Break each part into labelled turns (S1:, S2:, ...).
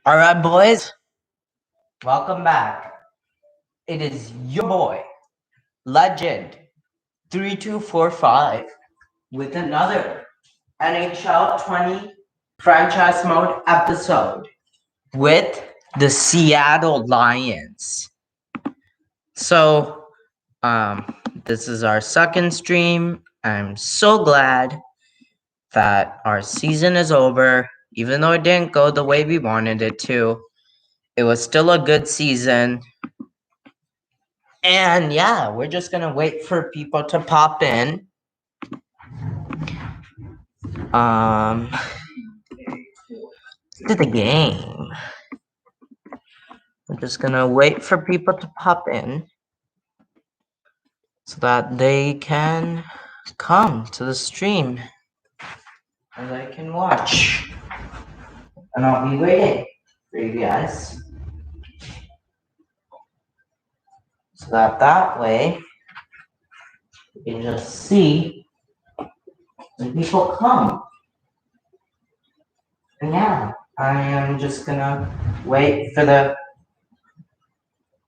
S1: All right, boys, welcome back. It is your boy, Legend 3245, with another NHL 20 franchise mode episode with the Seattle Lions. So, this is our second stream. I'm so glad that our season is over, even though it didn't go the way we wanted it to. It was still a good season. And yeah, we're just gonna wait for people to pop in. To the game. We're just gonna wait for people to pop in so that they can come to the stream and they can watch. And I'll be waiting for you guys. So that way you can just see when people come. And yeah, I am just gonna wait for the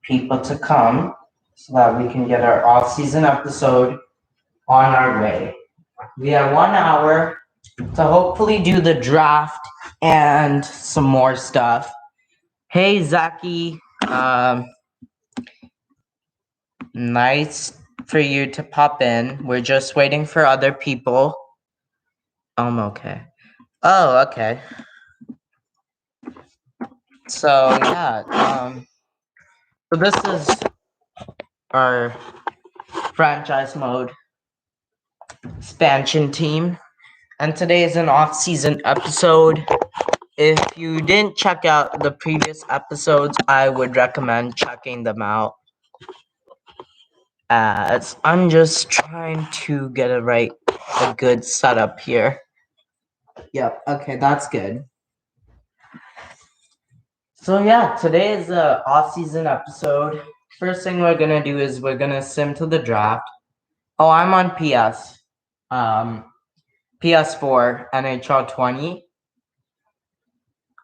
S1: people to come so that we can get our off-season episode on our way. We have 1 hour to hopefully do the draft and some more stuff. Hey, Zaki. Nice for you to pop in. We're just waiting for other people. Okay. Oh, okay. So, yeah. So this is our franchise mode expansion team. And today is an off-season episode. If you didn't check out the previous episodes, I would recommend checking them out. As I'm just trying to get a good setup here. Yep, okay, that's good. So yeah, today is the off-season episode. First thing we're gonna do is we're gonna sim to the draft. Oh, I'm on PS. PS4 NHL 20.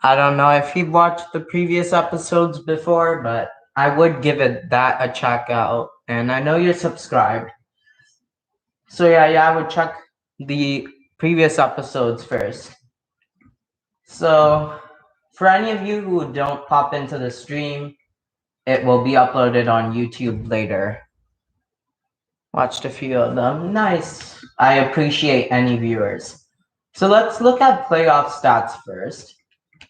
S1: I don't know if you've watched the previous episodes before, but I would give that a check out. And I know you're subscribed. So yeah, I would check the previous episodes first. So for any of you who don't pop into the stream, it will be uploaded on YouTube later. Watched a few of them. Nice. I appreciate any viewers. So let's look at playoff stats first.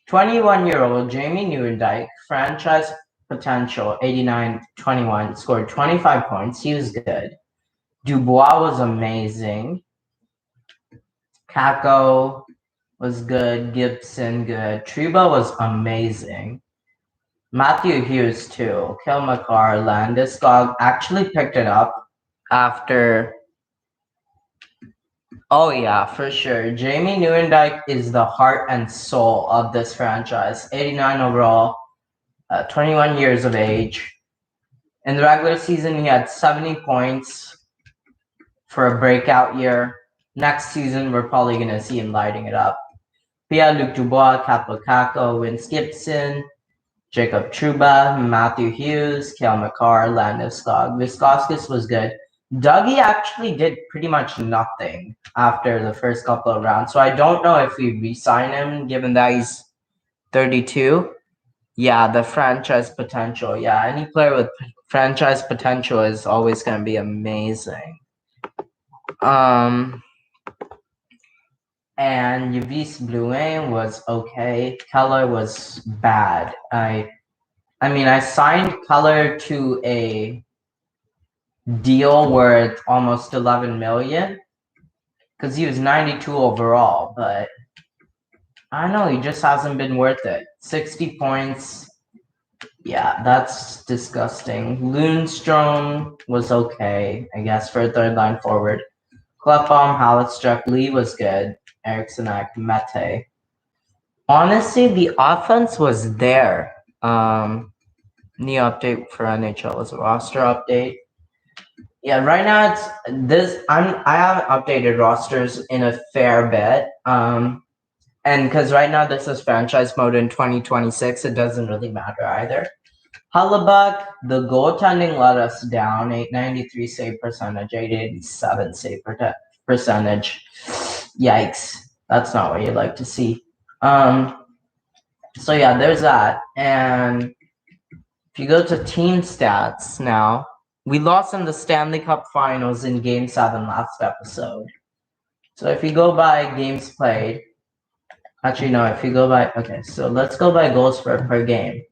S1: 21-year-old Jamie Newendike, franchise potential 89-21, scored 25 points. He was good. Dubois was amazing. Kako was good. Gibson good. Truba was amazing. Matthew Hughes too. Kel McCarr, Landeskog actually picked it up after. Oh yeah, for sure. Jamie Newendike is the heart and soul of this franchise. 89 overall, 21 years of age. In the regular season, he had 70 points for a breakout year. Next season, we're probably going to see him lighting it up. Pierre-Luc Dubois, Kako, Vince Gibson, Jacob Trouba, Matthew Hughes, Kel McCarr, Landeskog. Viscoskis was good. Dougie actually did pretty much nothing after the first couple of rounds, so I don't know if we re-sign him, given that he's 32. Yeah, the franchise potential. Yeah, any player with franchise potential is always going to be amazing. And Yavis Bluin was okay. Keller was bad. I signed Keller to a deal worth almost 11 million because he was 92 overall, but I don't know, he just hasn't been worth it. 60 points. Yeah, that's disgusting. Lundstrom was okay, I guess, for a third line forward. Klefbom, Hallestruck, Lee was good. Eriksson, Mete. Honestly, the offense was there. New update for NHL was a roster update. Yeah, right now it's this. I haven't updated rosters in a fair bit. And because right now this is franchise mode in 2026, it doesn't really matter either. Hellebuck, the goaltending let us down. 893 save percentage, 887 save percentage. Yikes. That's not what you'd like to see. So yeah, there's that. And if you go to team stats now, we lost in the Stanley Cup Finals in Game 7 last episode. So if you go by games played, actually no, if you go by, okay, so let's go by goals per game.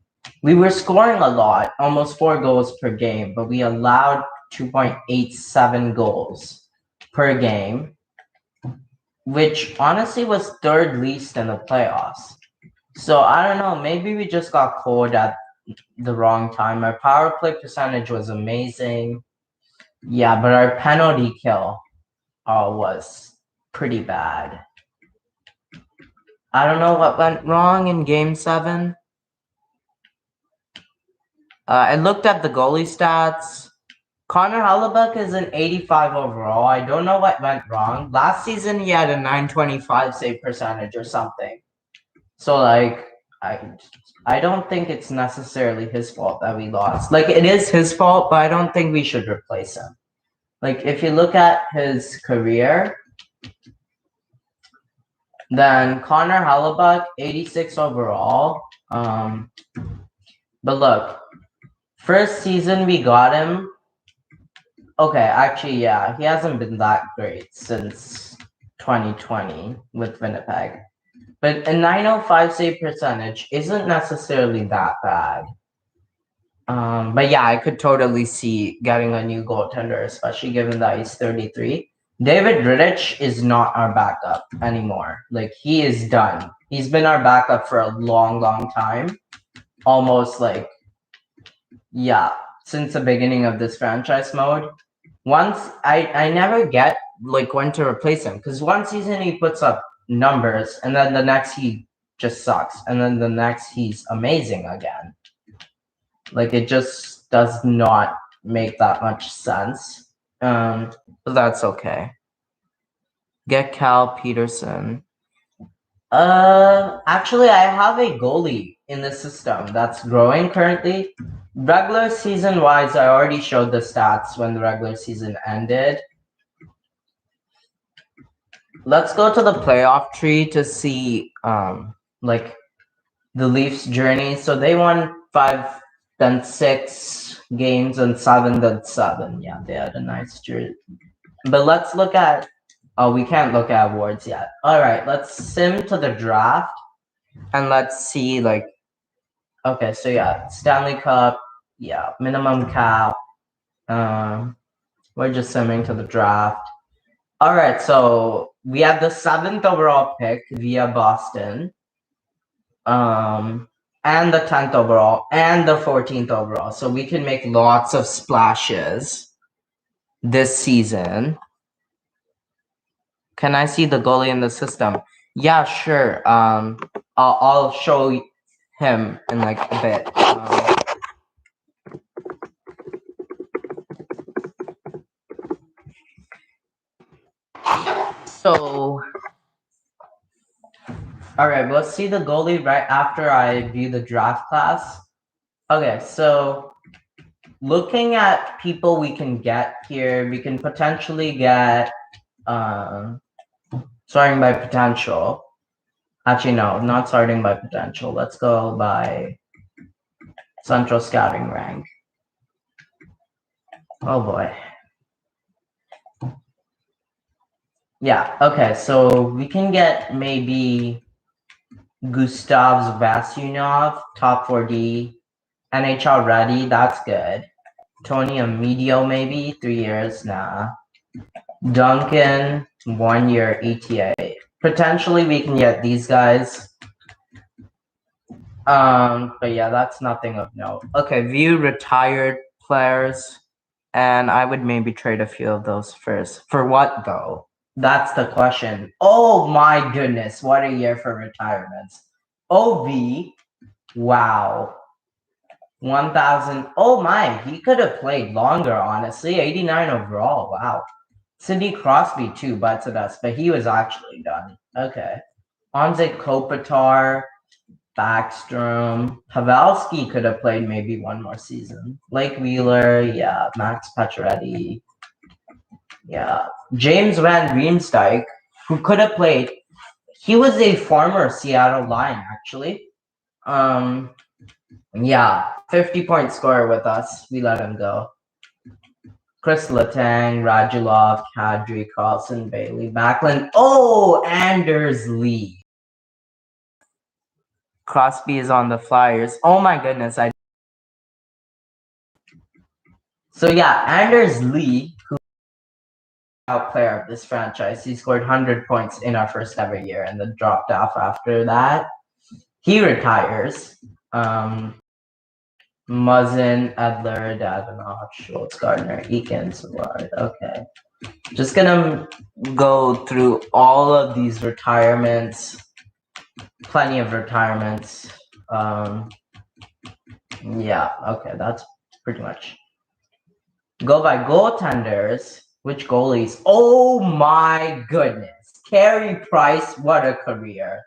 S1: We were scoring a lot, almost 4 goals per game, but we allowed 2.87 goals per game, which honestly was third least in the playoffs. So I don't know, maybe we just got cold at the wrong time. Our power play percentage was amazing. Yeah, but our penalty kill was pretty bad. I don't know what went wrong in Game 7. I looked at the goalie stats. Connor Hellebuck is an 85 overall. I don't know what went wrong. Last season, he had a 925 save percentage or something. So, like, I don't think it's necessarily his fault that we lost. Like, it is his fault, but I don't think we should replace him. Like, if you look at his career, then Connor Hellebuck, 86 overall. But look, first season we got him. Okay, actually, yeah, he hasn't been that great since 2020 with Winnipeg. But a 905 save percentage isn't necessarily that bad. But yeah, I could totally see getting a new goaltender, especially given that he's 33. David Rittich is not our backup anymore. Like, he is done. He's been our backup for a long, long time. Almost like, yeah, since the beginning of this franchise mode. Once, I never get, like, when to replace him. Because one season he puts up numbers, and then the next he just sucks. And then the next he's amazing again. Like, it just does not make that much sense. But that's okay. Get Cal Peterson. Actually, I have a goalie in the system that's growing currently. Regular season wise, I already showed the stats when the regular season ended. Let's go to the playoff tree to see like the Leafs journey. So they won 5, then 6 games, and 7, then 7. Yeah, they had a nice journey. But let's look at we can't look at awards yet. Alright, let's sim to the draft and let's see, like, okay, so yeah, Stanley Cup, yeah, minimum cap. We're just simming to the draft. Alright, so we have the 7th overall pick via Boston. And the 10th overall and the 14th overall. So we can make lots of splashes this season. Can I see the goalie in the system? Yeah, sure. I'll show him in like a bit. So, all right, let's see the goalie right after I view the draft class. Okay, so looking at people we can get here, we can potentially get, starting by potential. Actually, no, not starting by potential. Let's go by central scouting rank. Oh boy. Yeah, okay, so we can get maybe Gustav Vasyunov, top 4D, NHL ready, that's good. Tony Amedio, maybe, 3 years, nah. Duncan, 1 year ETA. Potentially we can get these guys. But yeah, that's nothing of note. Okay, view retired players, and I would maybe trade a few of those first. For what though? That's the question. Oh my goodness, what a year for retirements. OV, wow. 1,000. Oh my, he could have played longer, honestly. 89 overall, wow. Sidney Crosby too butts at us, but he was actually done. Okay. Anze Kopitar, Backstrom, Pavelski could have played maybe one more season. Blake Wheeler, yeah, Max Pacioretty, yeah, James Van Riemsdyk, who could have played. He was a former Seattle Lion, actually. Yeah, 50-point scorer with us. We let him go. Chris Letang, Radulov, Kadri, Carlson, Bailey, Backlund. Oh, Anders Lee. Crosby is on the Flyers. Oh my goodness. So yeah, Anders Lee, who out player of this franchise, he scored 100 points in our first ever year and then dropped off after that. He retires. Muzzin, Edler, Davenport, Schultz, Gardner, Eakins, Ward. Okay. Just gonna go through all of these retirements. Plenty of retirements. Yeah, okay, that's pretty much. Go by goaltenders. Which goalies? Oh my goodness. Carey Price, what a career.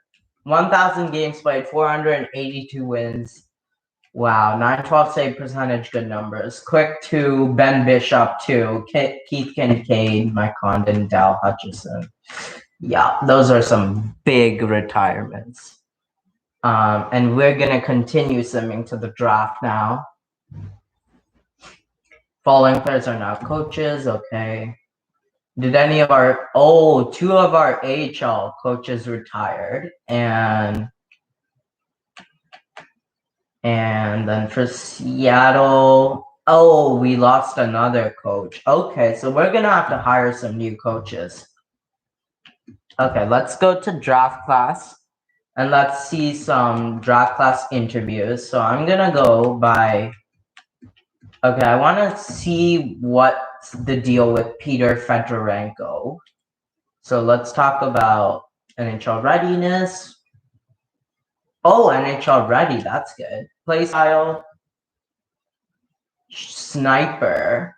S1: 1,000 games played, 482 wins. Wow, 912 save percentage, good numbers. Quick 2, Ben Bishop 2, Keith Kincaid, Mike Condon, Dal Hutchison. Yeah, those are some big retirements. And we're going to continue simming to the draft now. Following players are now coaches, okay. Did any of our, two of our AHL coaches retired, and then for Seattle, we lost another coach. Okay, so we're gonna have to hire some new coaches. Okay, let's go to draft class and let's see some draft class interviews. So I'm gonna go by, okay, I wanna see what's the deal with Peter Fedorenko. So let's talk about NHL readiness. Oh, NHL ready, that's good. Play style, sniper,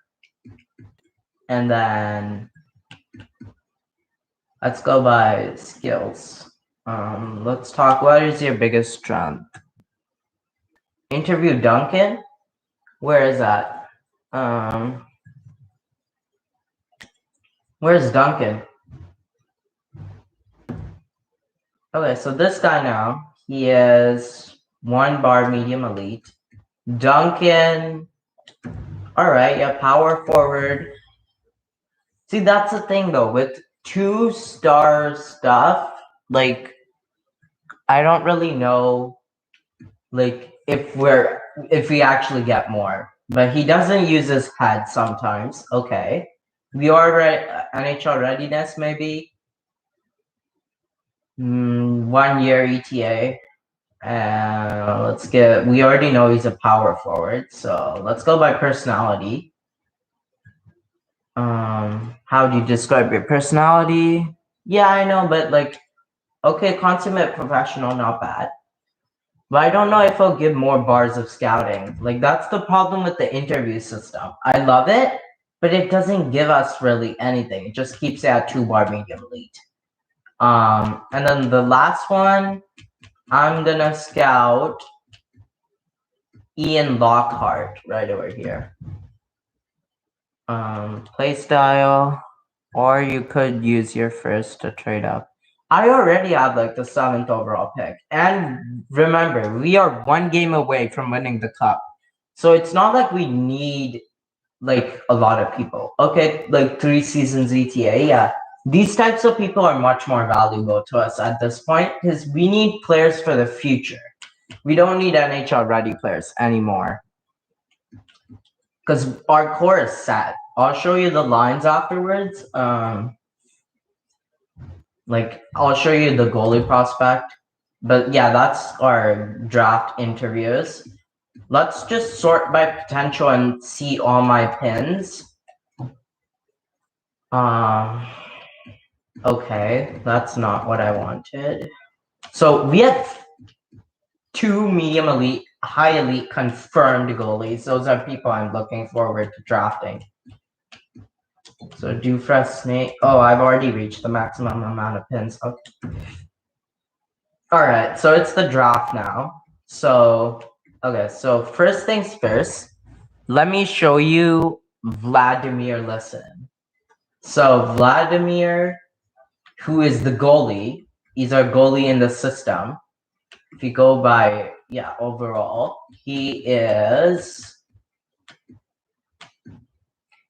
S1: and then let's go by skills. Let's talk, what is your biggest strength? Interview Duncan? Where is that? Where's Duncan? Okay, so this guy now, he is 1 bar medium elite. Duncan, all right, yeah, power forward. See, that's the thing though, with 2-star stuff, like, I don't really know, like, if we actually get more. But he doesn't use his head sometimes. Okay. We are NHL readiness, maybe. 1 year ETA. We already know he's a power forward, so let's go by personality. How do you describe your personality? Yeah, I know, but like, okay, consummate professional, not bad. But I don't know if I'll give more bars of scouting. Like, that's the problem with the interview system. I love it, but it doesn't give us really anything. It just keeps it at 2 bar medium elite. And then the last one, I'm gonna scout Ian Lockhart right over here. Play style, or you could use your first to trade up. I already have like the 7th overall pick. And remember, we are 1 game away from winning the cup. So it's not like we need like a lot of people. Okay, like 3 seasons ETA, yeah. These types of people are much more valuable to us at this point because we need players for the future. We don't need NHL ready players anymore. Because our core is set. I'll show you the lines afterwards. Like, I'll show you the goalie prospect. But yeah, that's our draft interviews. Let's just sort by potential and see all my pins. Okay, that's not what I wanted. So we have 2 medium elite, high elite confirmed goalies. Those are people I'm looking forward to drafting. So Dufresne, I've already reached the maximum amount of pins. Okay. Alright, so it's the draft now. So, okay, so first things first, let me show you Vladimir Listen. So, Vladimir, who is the goalie, he's our goalie in the system. If you go by, overall, he is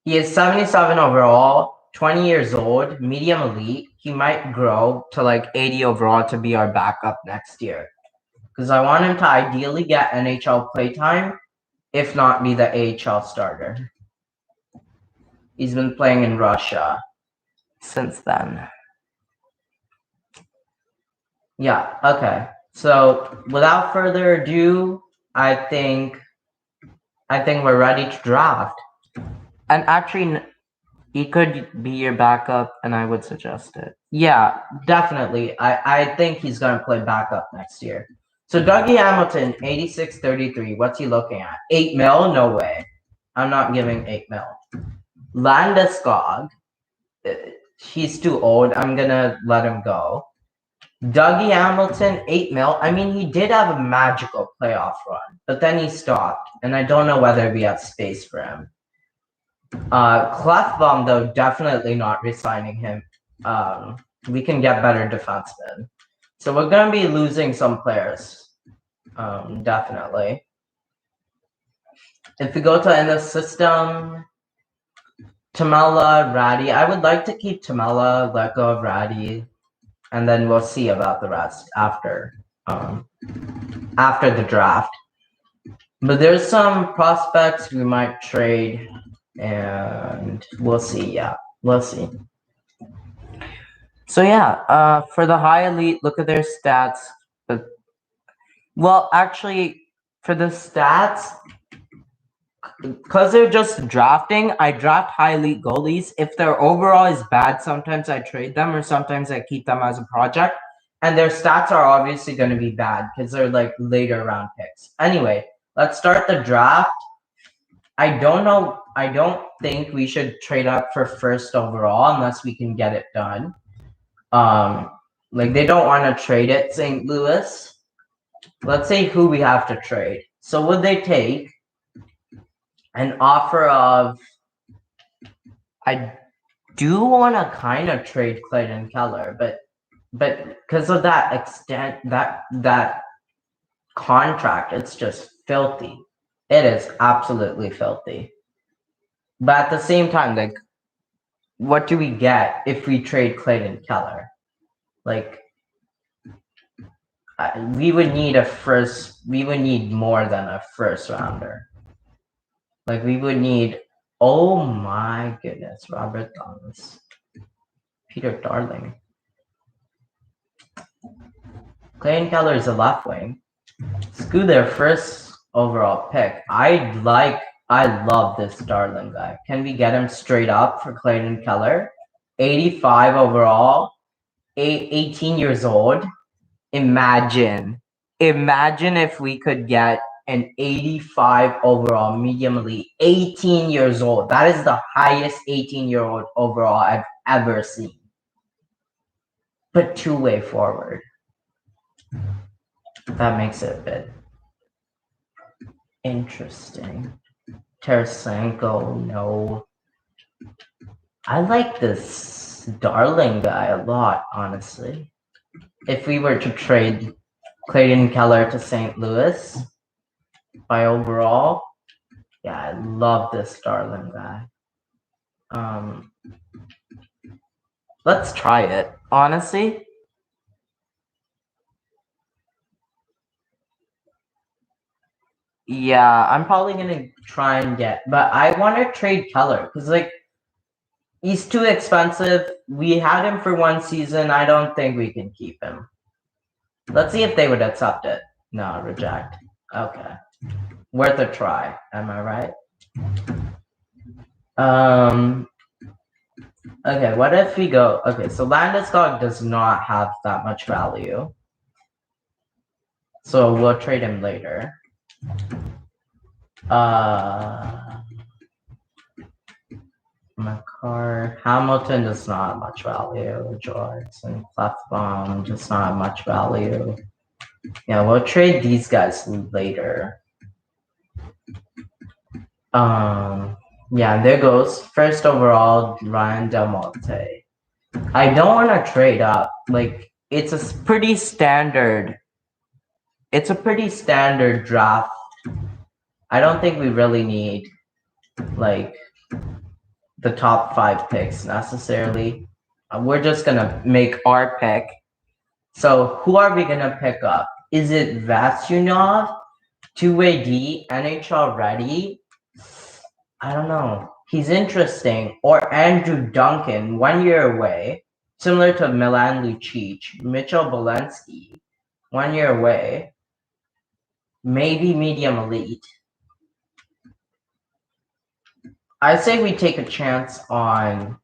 S1: 77 overall, 20 years old, medium elite. He might grow to like 80 overall to be our backup next year. Because I want him to ideally get NHL playtime, if not be the AHL starter. He's been playing in Russia since then. Yeah, okay. So without further ado, I think we're ready to draft. And actually, he could be your backup, and I would suggest it. Yeah, definitely. I think he's going to play backup next year. So Dougie Hamilton, 86-33. What's he looking at? 8 mil? No way. I'm not giving 8 mil. Landeskog, he's too old. I'm going to let him go. Dougie Hamilton, 8 mil. I mean, he did have a magical playoff run, but then he stopped, and I don't know whether we have space for him. Clefbaum, though, definitely not resigning him. We can get better defensemen. So we're going to be losing some players, definitely. If we go to in the system, Tamela, Ratty. I would like to keep Tamela, let go of Ratty, and then we'll see about the rest after the draft. But there's some prospects we might trade, and we'll see. Yeah, we'll see. So yeah, for the high elite, look at their stats. Well, actually, for the stats, because they're just drafting, I draft high elite goalies. If their overall is bad, sometimes I trade them, or sometimes I keep them as a project. And their stats are obviously going to be bad because they're like later round picks. Anyway, let's start the draft. I don't know. I don't think we should trade up for first overall unless we can get it done. Like they don't want to trade it, St. Louis. Let's say who we have to trade. So would they take an offer of? I do want to kind of trade Clayton Keller, but because of that extent, that contract, it's just filthy. It is absolutely filthy. But at the same time, like, what do we get if we trade Clayton Keller? Like, we would need we would need more than a first rounder. Like, we would need, oh my goodness, Robert Thomas, Peter Darling. Clayton Keller is a left wing. Screw their first overall pick. I love this Darling guy. Can we get him straight up for Clayton Keller? 85 overall, 18 years old. Imagine if we could get an 85 overall medium elite, 18 years old. That is the highest 18-year-old overall I've ever seen. But two-way forward. That makes it a bit interesting. Tarasenko, no. I like this Darling guy a lot, honestly. If we were to trade Clayton Keller to St. Louis by overall, yeah, I love this Darling guy. Let's try it. Honestly, yeah, I'm probably gonna try and get, but I want to trade Keller because like he's too expensive. We had him for one season. I don't think we can keep him. Let's see if they would accept it. No, reject. Okay, worth a try. Am I right? Okay, what if we go? Okay, so Landeskog does not have that much value. So we'll trade him later. McCarr, Hamilton does not have much value. Jordan, Clefbaum does not have much value. Yeah, we'll trade these guys later. Yeah, there goes. First overall, Ryan Del Monte. I don't want to trade up. Like, it's a pretty standard draft. I don't think we really need, like, the top 5 picks necessarily. We're just gonna make our pick. So who are we gonna pick up? Is it Vasyunov, two-way D, NHL ready? I don't know. He's interesting. Or Andrew Duncan, 1 year away, similar to Milan Lucic, Mitchell Bolensky, 1 year away. Maybe medium elite. I say we take a chance on.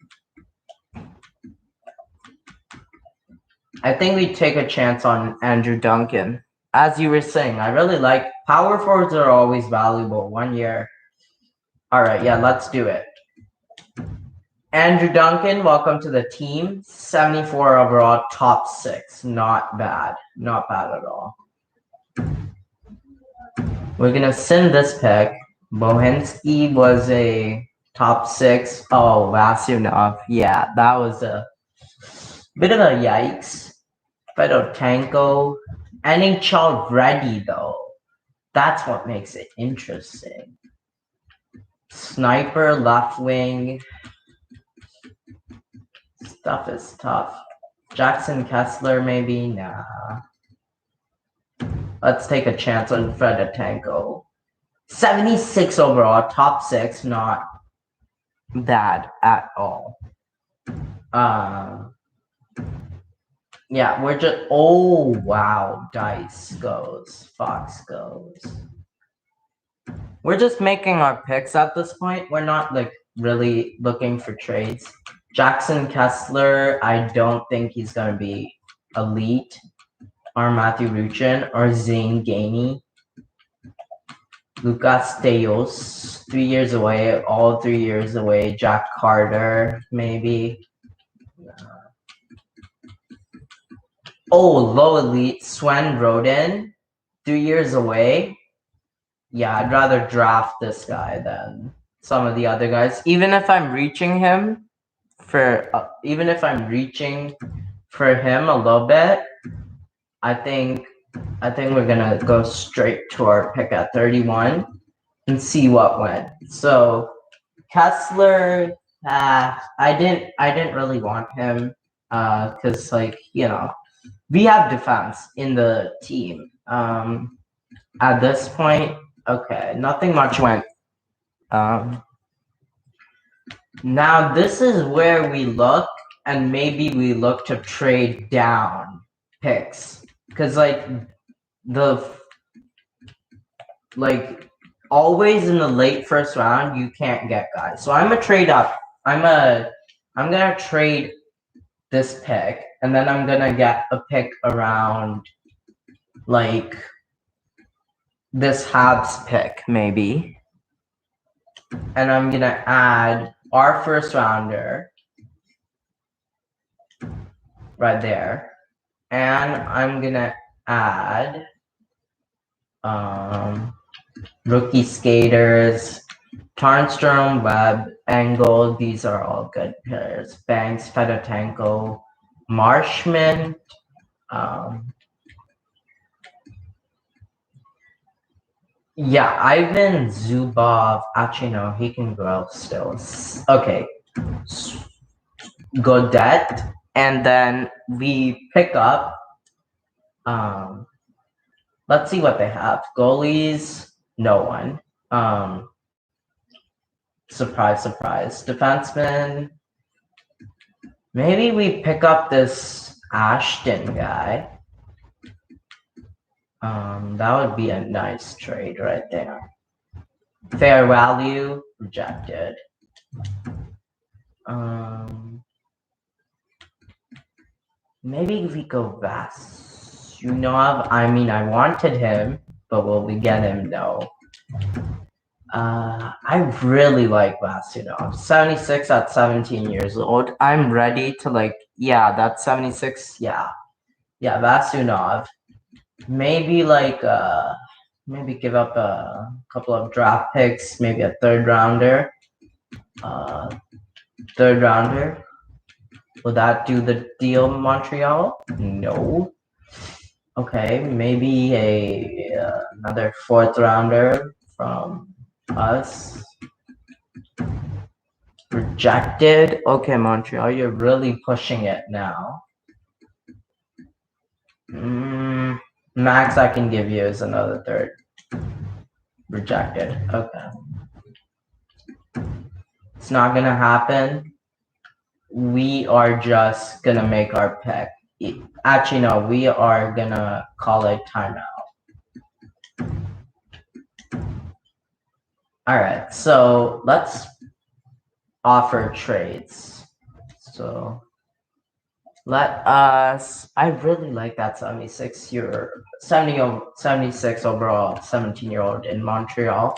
S1: I think we take a chance on Andrew Duncan. As you were saying, I really like power forwards are always valuable. 1 year. All right, yeah, let's do it. Andrew Duncan, welcome to the team. 74 overall, top 6. Not bad. Not bad at all. We're going to send this pick. Bohensky was a top 6. Oh, Vasyunov. Yeah, that was a bit of a yikes. Fedotenko. NHL ready, though. That's what makes it interesting. Sniper, left wing. Stuff is tough. Jackson Kessler, maybe? Nah. Let's take a chance on Fedotenko. 76 overall, top 6, not bad at all. Yeah, we're just. Oh, wow. Dice goes. Fox goes. We're just making our picks at this point. We're not, like, really looking for trades. Jackson Kessler, I don't think he's going to be elite. Or Matthew Ruchin or Zane Gainey. Lucas Teos, 3 years away, all 3 years away. Jack Carter, maybe. Low elite, Sven Roden, 3 years away. Yeah, I'd rather draft this guy than some of the other guys. Even if I'm reaching him for a little bit, I think we're gonna go straight to our pick at 31 and see what went. So Kessler, I didn't really want him because we have defense in the team. At this point, okay, nothing much went. Now this is where we look, and maybe we look to trade down picks because always in the late first round you can't get guys. So I'm gonna trade up. I'm gonna trade this pick, and then I'm gonna get a pick around this Habs pick maybe, and I'm gonna add our first rounder right there, and I'm gonna add rookie skaters, Tarnstrom, Webb, Engel. These are all good players. Banks, Fedotenko, Marshman. Yeah, Ivan Zubov. Actually, no, he can grow still. Okay. Godet. And then we pick up. Let's see what they have. Goalies, no one. Surprise, surprise. Defenseman. Maybe we pick up this Ashton guy. That would be a nice trade right there. Fair value, rejected. Maybe we go Vasyunov. I mean, I wanted him, but will we get him? No. I really like Vasyunov. 76 at 17 years old. I'm ready to that's 76. Yeah, Vasyunov. Maybe maybe give up a couple of draft picks, maybe a third rounder. Uh, third rounder. Will that do the deal, Montreal? No. Okay, maybe another fourth rounder from us. Rejected. Okay, Montreal, you're really pushing it now. Max I can give you is another third. Rejected. Okay. It's not gonna happen. We are just gonna make our pick. Actually, no, we are gonna call it timeout. Alright, so let's offer trades. So let us, I really like that 76 overall 17-year-old in Montreal.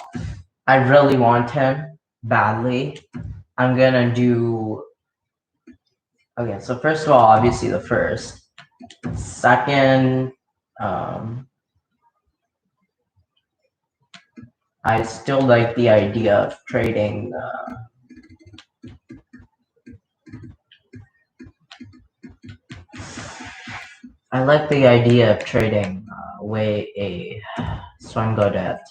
S1: I really want him badly. I'm gonna do, okay, so first of all, obviously the first. Second, I still like the idea of trading I like the idea of trading away a Swan Godet,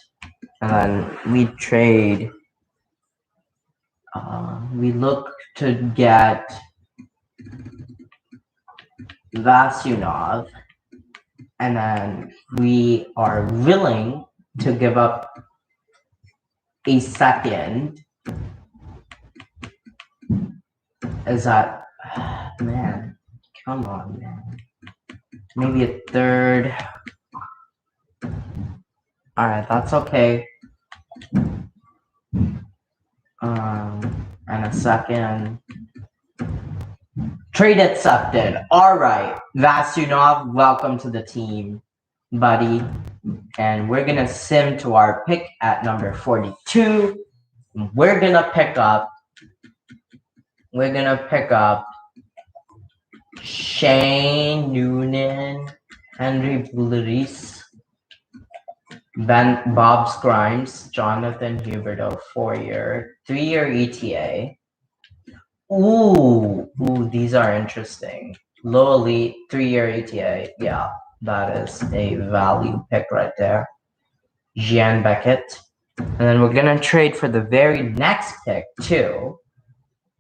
S1: and then we trade. We look to get Vasyunov, and then we are willing to give up a second. Is that, man? Come on, man. Maybe a third. Alright, that's okay. And a second. Trade accepted. Alright, Vasyunov, welcome to the team, buddy. And we're gonna sim to our pick at number 42. We're gonna pick up Shane Noonan, Henry Bluris, Bob Scrimes, Jonathan Huberto, 4-year, 3-year ETA. Ooh, these are interesting. Low elite, 3-year ETA. Yeah, that is a value pick right there. Gian Beckett. And then we're gonna trade for the very next pick too.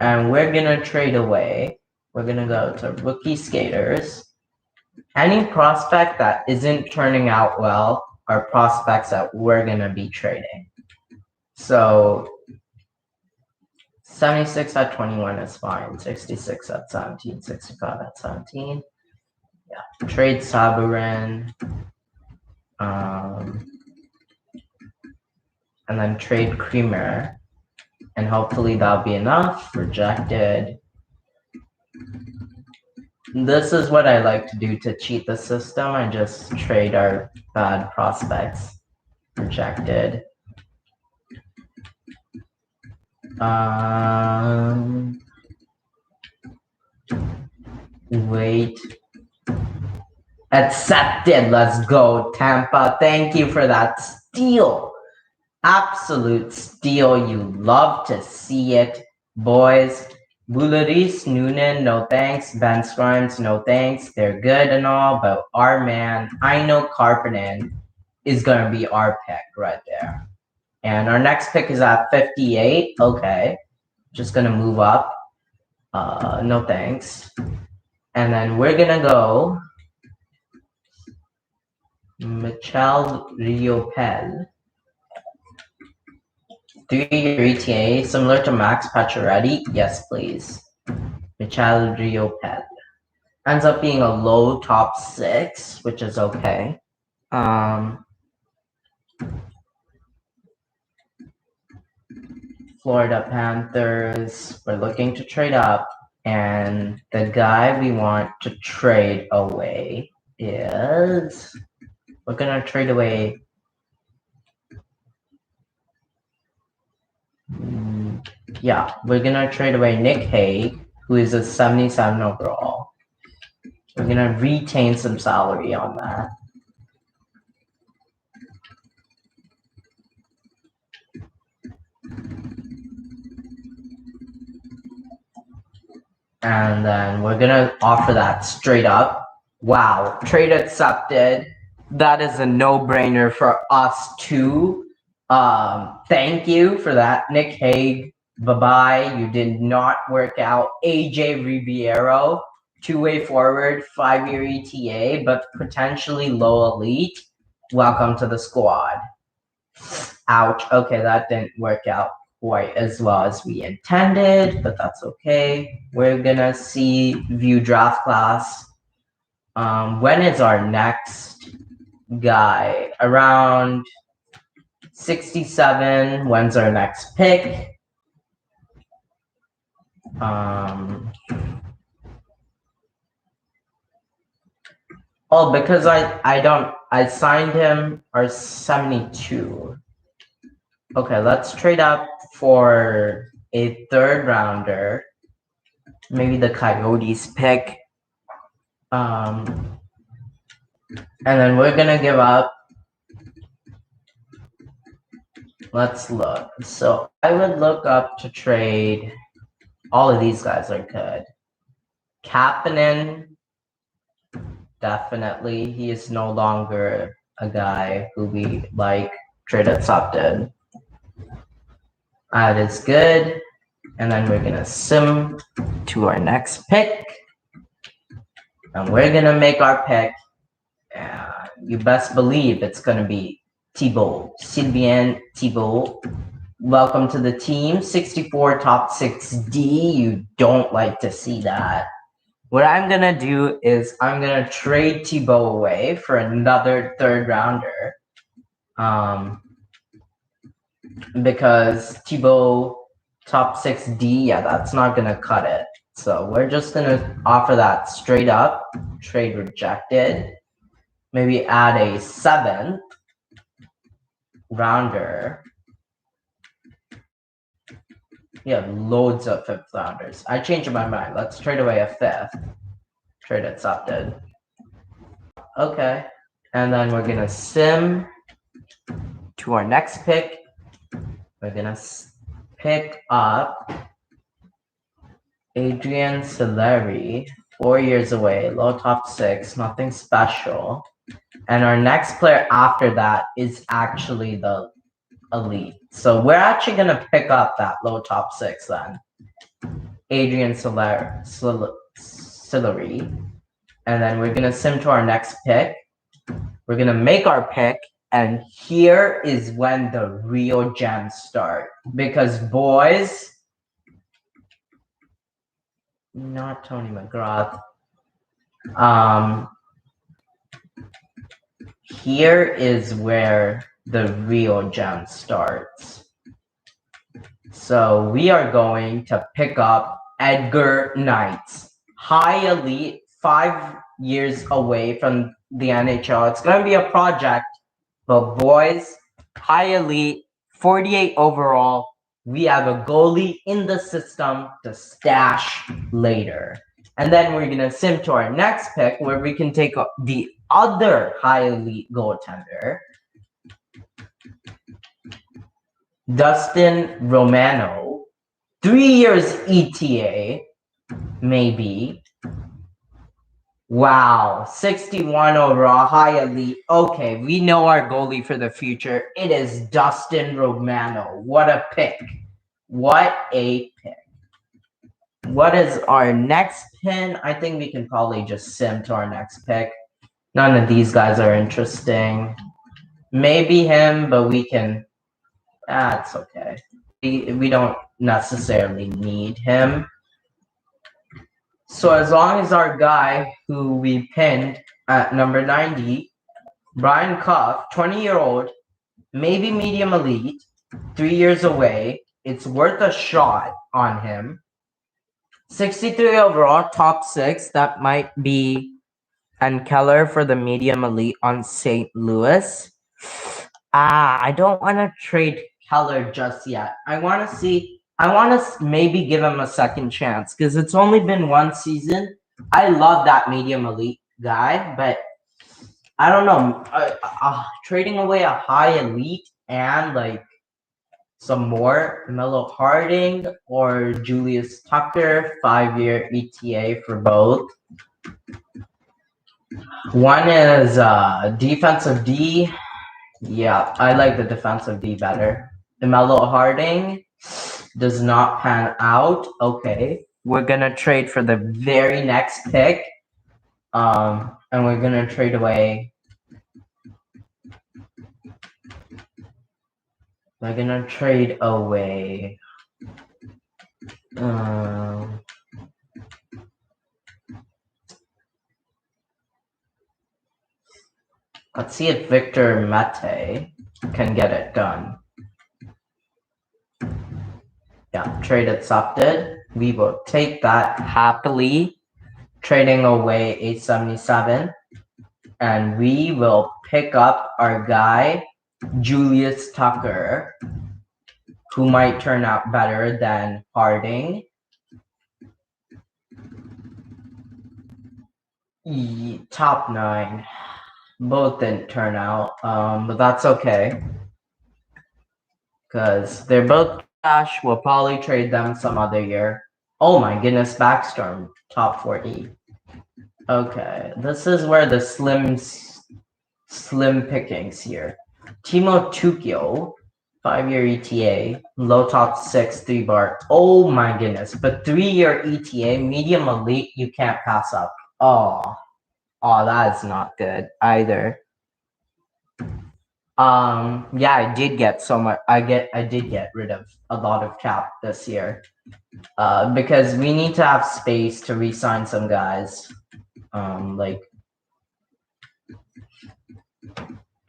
S1: And we're gonna trade away. We're gonna go to rookie skaters. Any prospect that isn't turning out well are prospects that we're gonna be trading. So 76 at 21 is fine. 66 at 17, 65 at 17. Yeah. Trade Sabarin. And then trade Creamer. And hopefully that'll be enough. Rejected. This is what I like to do to cheat the system. I just trade our bad prospects. Rejected. Wait. Accepted. Let's go, Tampa. Thank you for that steal. Absolute steal. You love to see it, boys. Bularis, Noonan, no thanks. Ben Scrimes, no thanks. They're good and all, but our man, I know Karpinen, is going to be our pick right there. And our next pick is at 58. Okay. Just going to move up. No thanks. And then we're going to go Michel Riopel. 3-year ETA, similar to Max Pacioretty? Yes, please. Michel Riopel. Ends up being a low top 6, which is okay. Florida Panthers, we're looking to trade up, and the guy we want to trade away is, we're gonna trade away, yeah, we're gonna trade away Nick Hague, who is a 77 overall. We're gonna retain some salary on that. And then we're gonna offer that straight up. Wow, trade accepted. That is a no-brainer for us too. Thank you for that, Nick Hague. Bye-bye. You did not work out. AJ Ribeiro, two-way forward, 5-year ETA, but potentially low elite. Welcome to the squad. Ouch. Okay, that didn't work out quite as well as we intended, but that's okay. We're gonna view draft class. When is our next guy? Around 67. When's our next pick? Because I signed him our 72. Okay, let's trade up for a third rounder. Maybe the Coyotes pick. And then we're gonna give up. Let's look. So I would look up to trade. All of these guys are good. Kapanen, definitely. He is no longer a guy who we like. Trade accepted. That is good. And then we're gonna sim to our next pick. And we're gonna make our pick. You best believe it's gonna be Thibault. Sylvain Thibault. Welcome to the team. 64 top 6D. You don't like to see that. What I'm gonna do is I'm gonna trade Thibault away for another third rounder. Because Thibault top 6D, yeah, that's not gonna cut it. So we're just gonna offer that straight up. Trade rejected. Maybe add a 7th rounder. We have loads of 5th rounders. I changed my mind. Let's trade away a 5th. Trade accepted. Okay. And then we're gonna sim to our next pick. We're gonna pick up Adrian Celeri, 4 years away, low top 6, nothing special. And our next player after that is actually the elite. So we're actually gonna pick up that low top 6 then. Adrian Celeri. And then we're gonna sim to our next pick. We're gonna make our pick. And here is when the real gems start. Because boys, not Tony McGrath. Here is where the real gem starts. So we are going to pick up Edgar Knights. High elite, 5 years away from the NHL. It's going to be a project, but boys, high elite, 48 overall. We have a goalie in the system to stash later. And then we're going to sim to our next pick where we can take the other high elite goaltender, Dustin Romano. 3 years ETA, maybe. Wow, 61 overall, high elite. Okay, we know our goalie for the future. It is Dustin Romano. What a pick. What a pick. What is our next pin? I think we can probably just sim to our next pick. None of these guys are interesting. Maybe him, but we can... it's okay. We don't necessarily need him. So as long as our guy who we pinned at number 90, Brian Cuff, 20-year-old, maybe medium elite, 3 years away, it's worth a shot on him. 63 overall, top 6, that might be... And Keller for the medium elite on St. Louis. I don't want to trade Keller just yet. I want to maybe give him a second chance because it's only been 1 season. I love that medium elite guy, but I don't know. Trading away a high elite and like some more. Melo Harding or Julius Tucker, 5-year ETA for both. One is defensive D. Yeah, I like the defensive D better. Melo Harding does not pan out. Okay, we're gonna trade for the very next pick. And we're gonna trade away. We're gonna trade away. Let's see if Victor Mete can get it done. Yeah, trade accepted. We will take that happily. Trading away 877. And we will pick up our guy, Julius Tucker, who might turn out better than Harding. Top 9. Both didn't turn out, but that's okay. Because they're both cash. We'll probably trade them some other year. Oh my goodness, Backstorm, top 40. Okay, this is where the slim pickings here. Timo Tukio, 5-year ETA, low top 6, 3-bar. Oh my goodness, but 3-year ETA, medium elite, you can't pass up. Oh, that's not good either. Yeah, I did get so much. I did get rid of a lot of cap this year. Because we need to have space to re-sign some guys.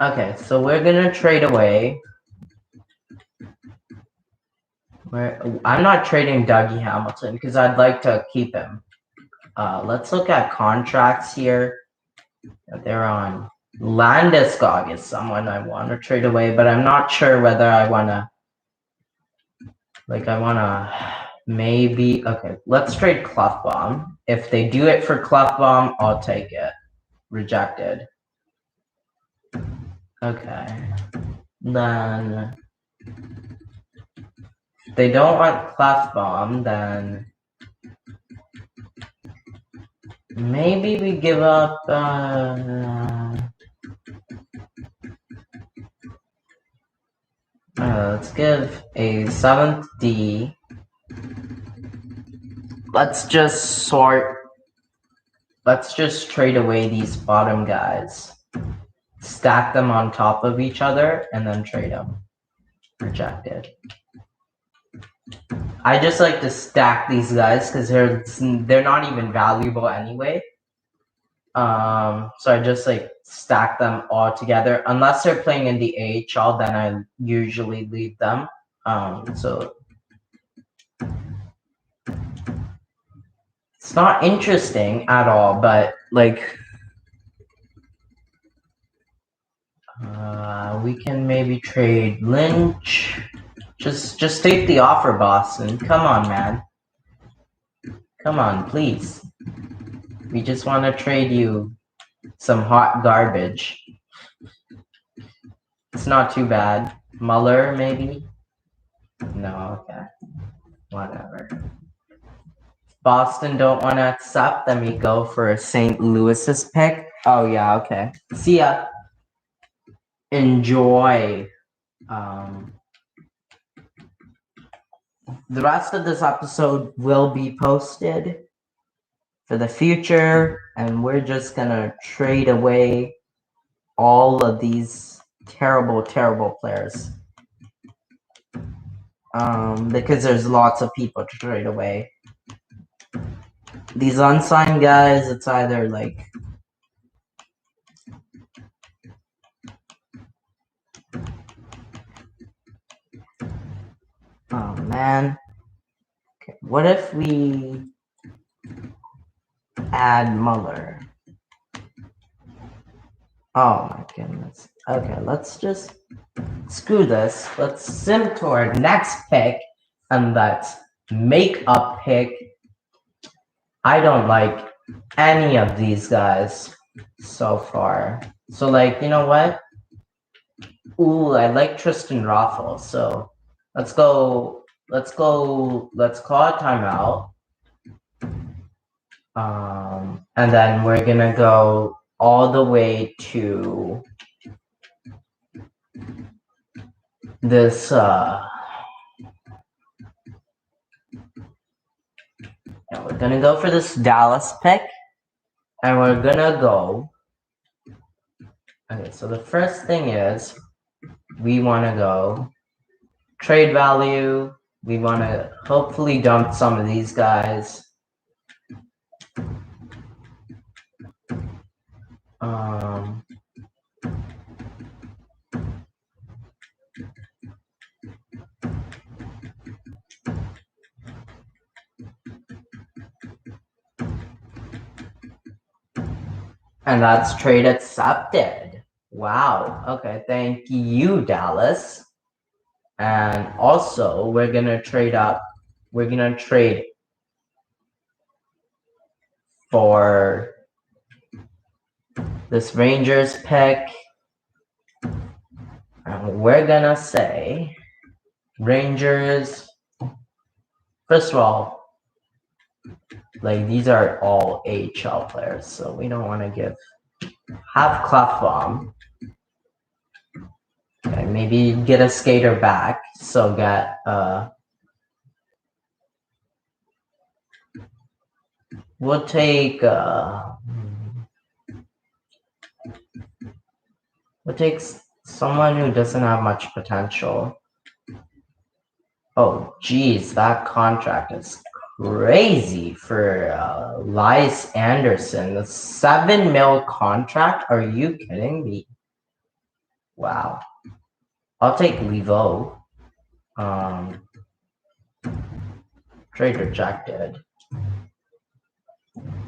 S1: Okay, so we're gonna trade away. I'm not trading Dougie Hamilton because I'd like to keep him. Let's look at contracts here. They're on. Landeskog is someone I want to trade away, but I'm not sure whether I want to. Maybe. Okay, let's trade Clefbaum. If they do it for Clefbaum, I'll take it. Rejected. Okay. Then if they don't want Clefbaum, then maybe we give up. Let's give a 7th D. Let's just trade away these bottom guys. Stack them on top of each other and then trade them. Rejected. I just like to stack these guys because they're not even valuable anyway. So I just stack them all together. Unless they're playing in the AHL, then I usually leave them. So it's not interesting at all, but we can maybe trade Lynch. Just take the offer, Boston. Come on, man. Come on, please. We just want to trade you some hot garbage. It's not too bad. Muller, maybe? No, okay. Whatever. Boston don't want to accept, then we go for St. Louis's pick. Oh, yeah, okay. See ya. Enjoy. The rest of this episode will be posted for the future, and we're just gonna trade away all of these terrible, terrible players. Because there's lots of people to trade away. These unsigned guys, it's either oh man. Okay, what if we add Muller? Oh my goodness. Okay, let's just screw this. Let's sim to our next pick, and let's make a pick. I don't like any of these guys so far. So you know what? Ooh, I like Tristan Raffles, so Let's go. Let's call a timeout. And then we're gonna go all the way to this. And we're gonna go for this Dallas pick, and we're gonna go. Okay, so the first thing is we want to go trade value. We want to hopefully dump some of these guys. And that's trade accepted. Wow. Okay, thank you, Dallas. And also, we're going to trade up. We're going to trade for this Rangers pick. And we're going to say Rangers. First of all, like these are all AHL players, so we don't want to give. Have Clefbaum. Okay, maybe get a skater back. So get we'll take someone who doesn't have much potential. Oh, geez, that contract is crazy for Lice Anderson. The $7 million contract? Are you kidding me? Wow. I'll take Levo. Trade rejected.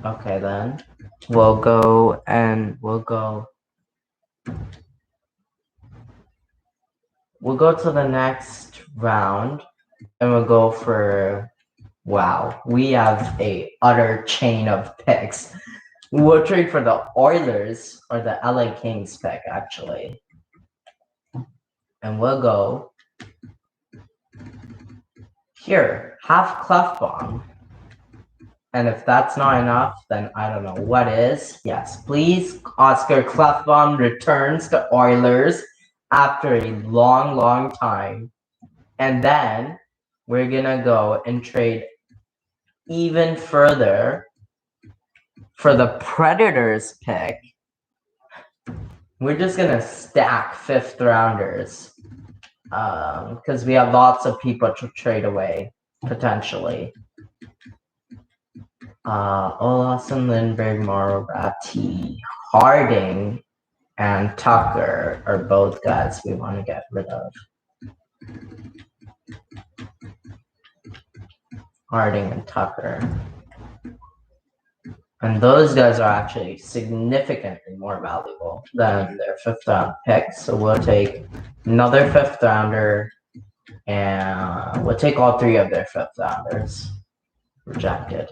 S1: Okay, then. We'll go to the next round and we'll go for, wow, we have a utter chain of picks. We'll trade for the Oilers or the LA Kings pick, actually. And we'll go here, have Clefbaum. And if that's not enough, then I don't know what is. Yes, please, Oscar Clefbaum returns to Oilers after a long, long time. And then we're going to go and trade even further for the Predators pick. We're just going to stack fifth rounders because we have lots of people to trade away, potentially. Olason, Lindbergh, Morrow, Ratti, Harding, and Tucker are both guys we want to get rid of. Harding and Tucker. And those guys are actually significantly more valuable than their fifth round picks. So we'll take another fifth rounder and we'll take all three of their fifth rounders. Rejected.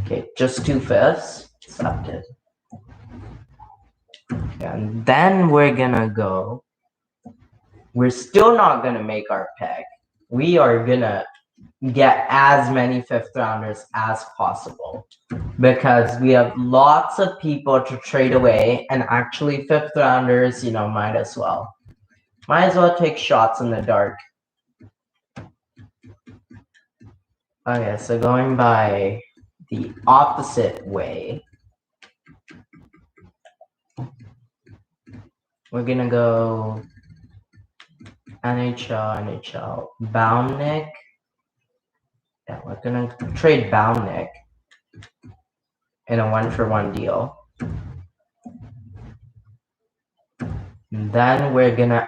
S1: Okay, just 2 fifths. Accepted. And then we're gonna go. We're still not gonna make our pick. We are gonna get as many fifth rounders as possible because we have lots of people to trade away, and actually fifth rounders, might as well take shots in the dark. Okay, so going by the opposite way, we're gonna go NHL, Baumnick. Yeah, we're gonna trade Baumnick in a 1-for-1 deal. And then we're gonna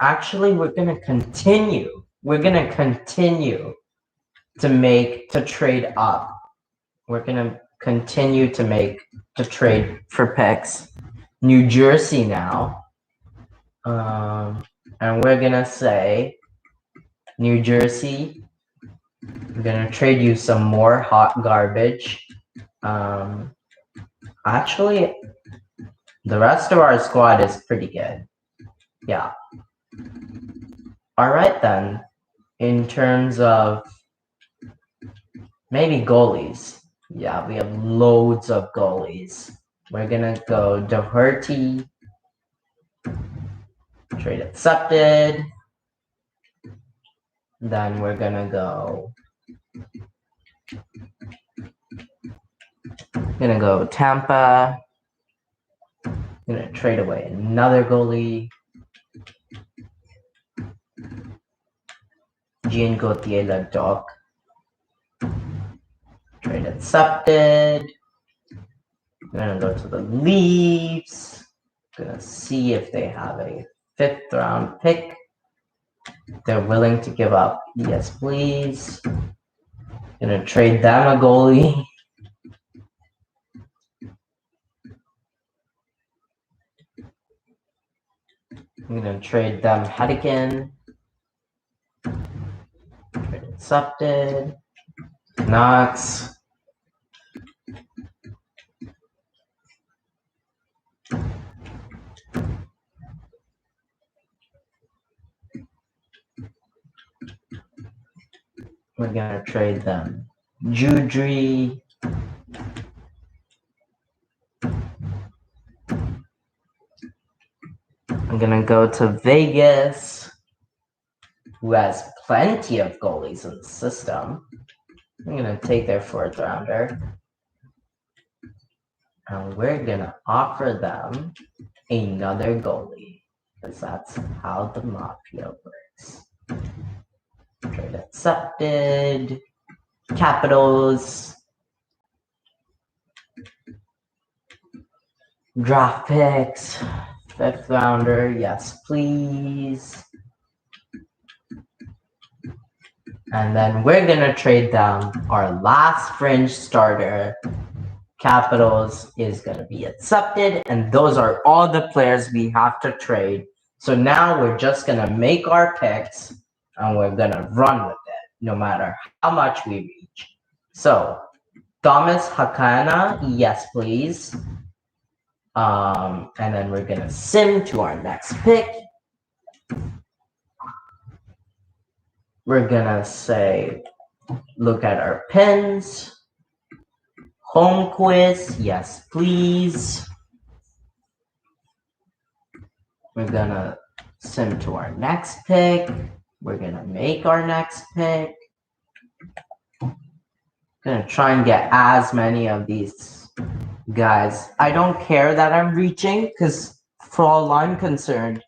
S1: continue. We're gonna continue to trade up. We're gonna continue to trade for picks. New Jersey now. And we're gonna say, New Jersey, we're gonna trade you some more hot garbage. Actually, the rest of our squad is pretty good. Yeah. All right then. in terms of maybe goalies. Yeah, we have loads of goalies. We're gonna go Doherty. Trade accepted. Then we're gonna go Tampa. Gonna trade away another goalie. Jean Gauthier Ledoc. Trade accepted. Gonna go to the Leafs. Gonna see if they have a 5th round pick. They're willing to give up. Yes, please. Gonna trade them a goalie. I'm gonna trade them Hedican. Trade accepted. Knox. We're gonna trade them Judry. I'm gonna go to Vegas, who has plenty of goalies in the system. I'm gonna take their 4th rounder. And we're gonna offer them another goalie, because that's how the Mafia works. Trade accepted. Capitals. Draft picks. 5th rounder, yes please. And then we're gonna trade them our last fringe starter. Capitals is gonna be accepted, and those are all the players we have to trade. So now we're just gonna make our picks and we're gonna run with it, no matter how much we reach. So Thomas Hakana, yes please. And then we're gonna sim to our next pick. We're gonna say, look at our pins. Home quiz, yes please. We're gonna sim to our next pick. We're gonna make our next pick. Gonna try and get as many of these guys. I don't care that I'm reaching, because for all I'm concerned,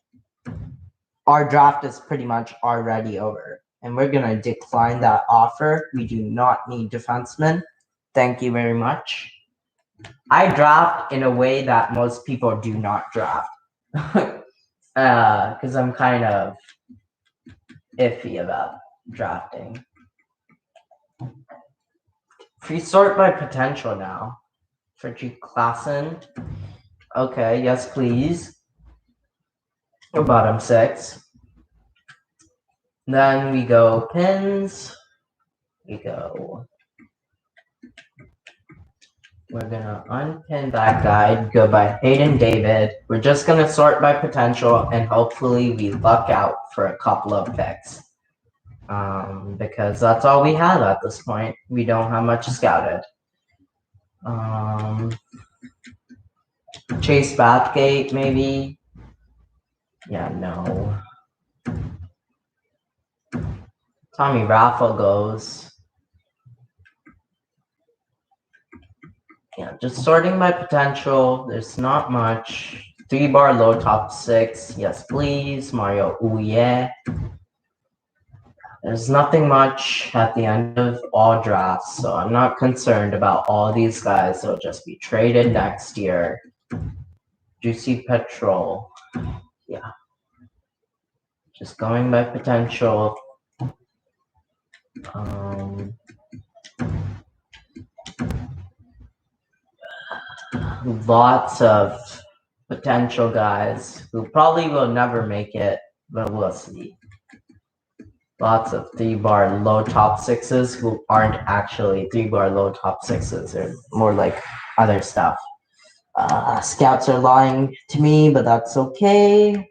S1: our draft is pretty much already over. And we're gonna decline that offer. We do not need defensemen. Thank you very much. I draft in a way that most people do not draft. Because I'm kind of iffy about drafting. If we sort by potential now, Frederick Klassen. Okay, yes please. Bottom 6. Then we go pins. We're gonna unpin that guy, go by Hayden David. We're just gonna sort by potential, and hopefully we luck out for a couple of picks. Because that's all we have at this point. We don't have much scouted. Chase Bathgate, maybe? Yeah, no. Tommy Raffle goes. Yeah, just sorting by potential. There's not much. 3-bar low top 6. Yes, please. Mario Ouye. There's nothing much at the end of all drafts, so I'm not concerned about all these guys. They'll just be traded next year. Juicy Petrol. Yeah. Just going by potential. Lots of potential guys who probably will never make it, but we'll see. Lots of 3-bar low top 6s who aren't actually 3-bar low top 6s. They're more like other stuff. Scouts are lying to me, but that's okay.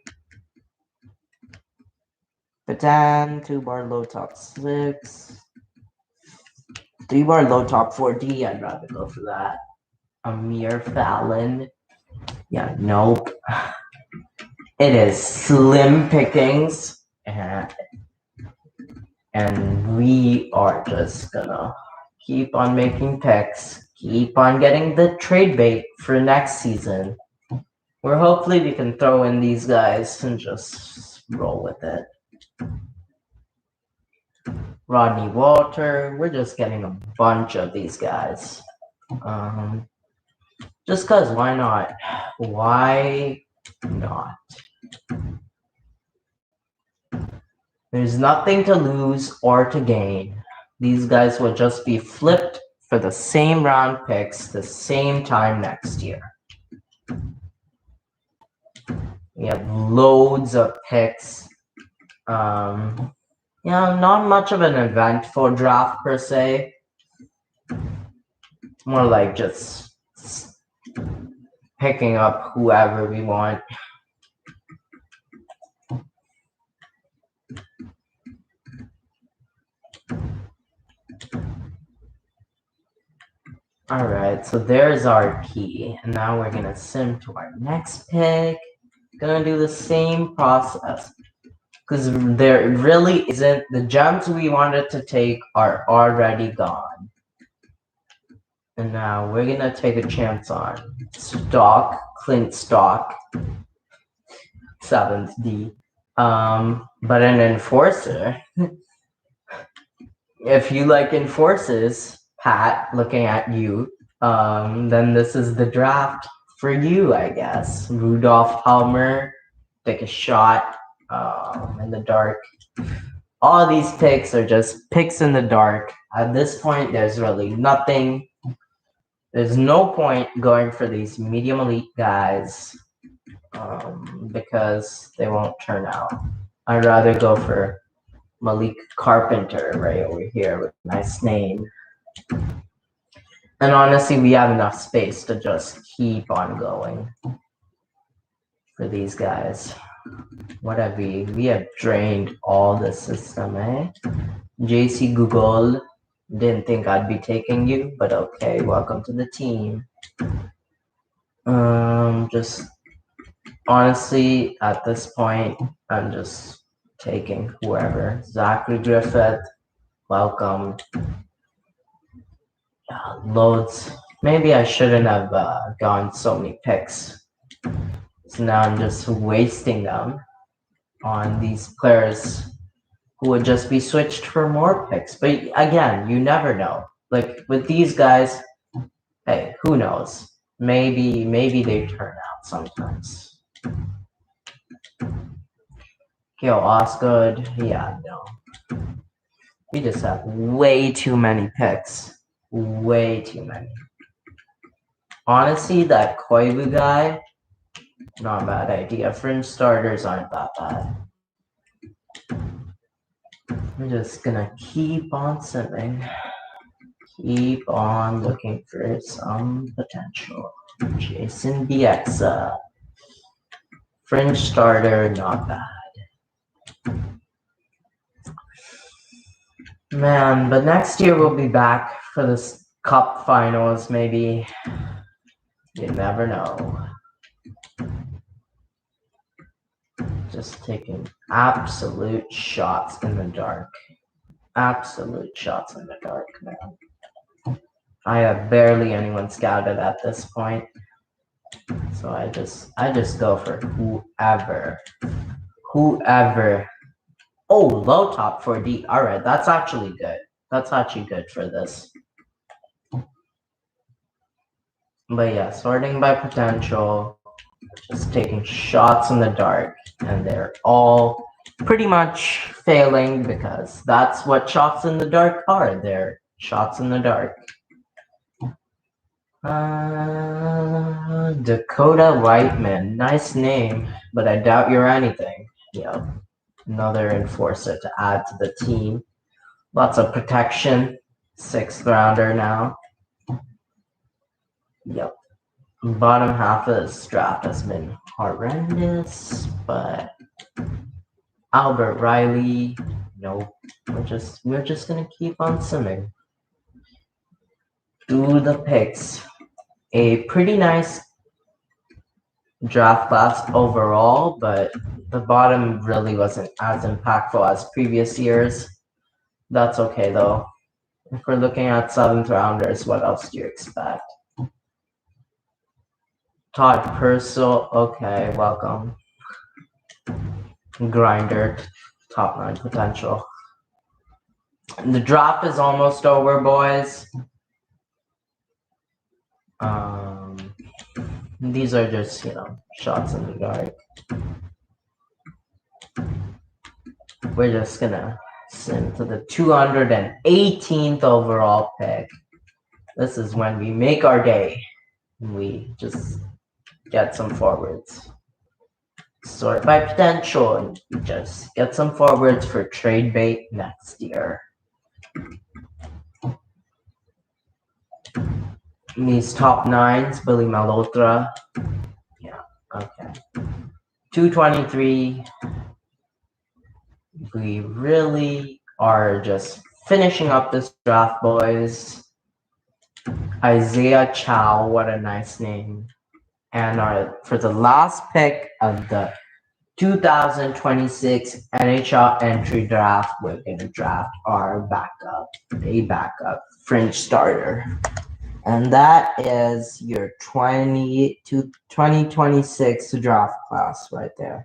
S1: Patan, 2-bar low top 6. 3-bar low top 4D, I'd rather go for that. Amir Fallon. Yeah, nope. It is slim pickings. And we are just gonna keep on making picks. Keep on getting the trade bait for next season. Where hopefully we can throw in these guys and just roll with it. Rodney Walter, we're just getting a bunch of these guys. Just cause why not? Why not? There's nothing to lose or to gain. These guys will just be flipped for the same round picks the same time next year. We have loads of picks. Not much of an eventful draft per se. More like just picking up whoever we want. Alright, so there's our key. And now we're gonna sim to our next pick. Gonna do the same process. Because there really isn't, the gems we wanted to take are already gone. And now we're gonna take a chance on Clint Stock, 7th D. But an enforcer, if you like enforcers, Pat, looking at you, then this is the draft for you, I guess. Rudolph Palmer, take a shot in the dark. All these picks are just picks in the dark. At this point, there's really nothing. There's no point going for these medium elite guys because they won't turn out. I'd rather go for Malik Carpenter right over here with a nice name. And honestly, we have enough space to just keep on going for these guys. What have we have drained all the system, eh? JC Google, didn't think I'd be taking you, but okay, welcome to the team. Just honestly, at this point, I'm just taking whoever. Zachary Griffith, welcome. Loads. Maybe I shouldn't have gone so many picks. So now I'm just wasting them on these players who would just be switched for more picks. But again, you never know. Like with these guys, hey, who knows? Maybe they turn out sometimes. Gil Osgood, yeah, no. We just have way too many picks. Way too many. Honestly, that Koivu guy, not a bad idea. Fringe starters aren't that bad. I'm just gonna keep on simming. Keep on looking for some potential. Jason Bieksa. Fringe starter, not bad. Man, but next year we'll be back for this cup finals, maybe. You never know. Just taking absolute shots in the dark. Absolute shots in the dark, man. I have barely anyone scouted at this point. So I just go for whoever. Whoever. Oh, low top 4D. Alright, that's actually good. That's actually good for this. But yeah, sorting by potential. Just taking shots in the dark. And they're all pretty much failing because that's what shots in the dark are. They're shots in the dark. Dakota Whiteman. Nice name, but I doubt you're anything. Yeah. Another enforcer to add to the team. Lots of protection. 6th rounder now. Yep. Bottom half of this draft has been horrendous, but Albert Riley. Nope. We're just gonna keep on simming. Do the picks. A pretty nice draft class overall, but the bottom really wasn't as impactful as previous years. That's okay though. If we're looking at 7th rounders, what else do you expect? Todd Purcell, okay, welcome. Grinder, top 9 potential. The draft is almost over, boys. These are just, shots in the dark. We're just gonna send to the 218th overall pick. This is when we make our day. We just get some forwards. Sort by potential and just get some forwards for trade bait next year. These top 9s, Billy Malhotra. Yeah, okay. 223. We really are just finishing up this draft, boys. Isaiah Chow, what a nice name. And for the last pick of the 2026 NHL entry draft, we're going to draft our backup fringe starter. And that is your 2026 draft class right there.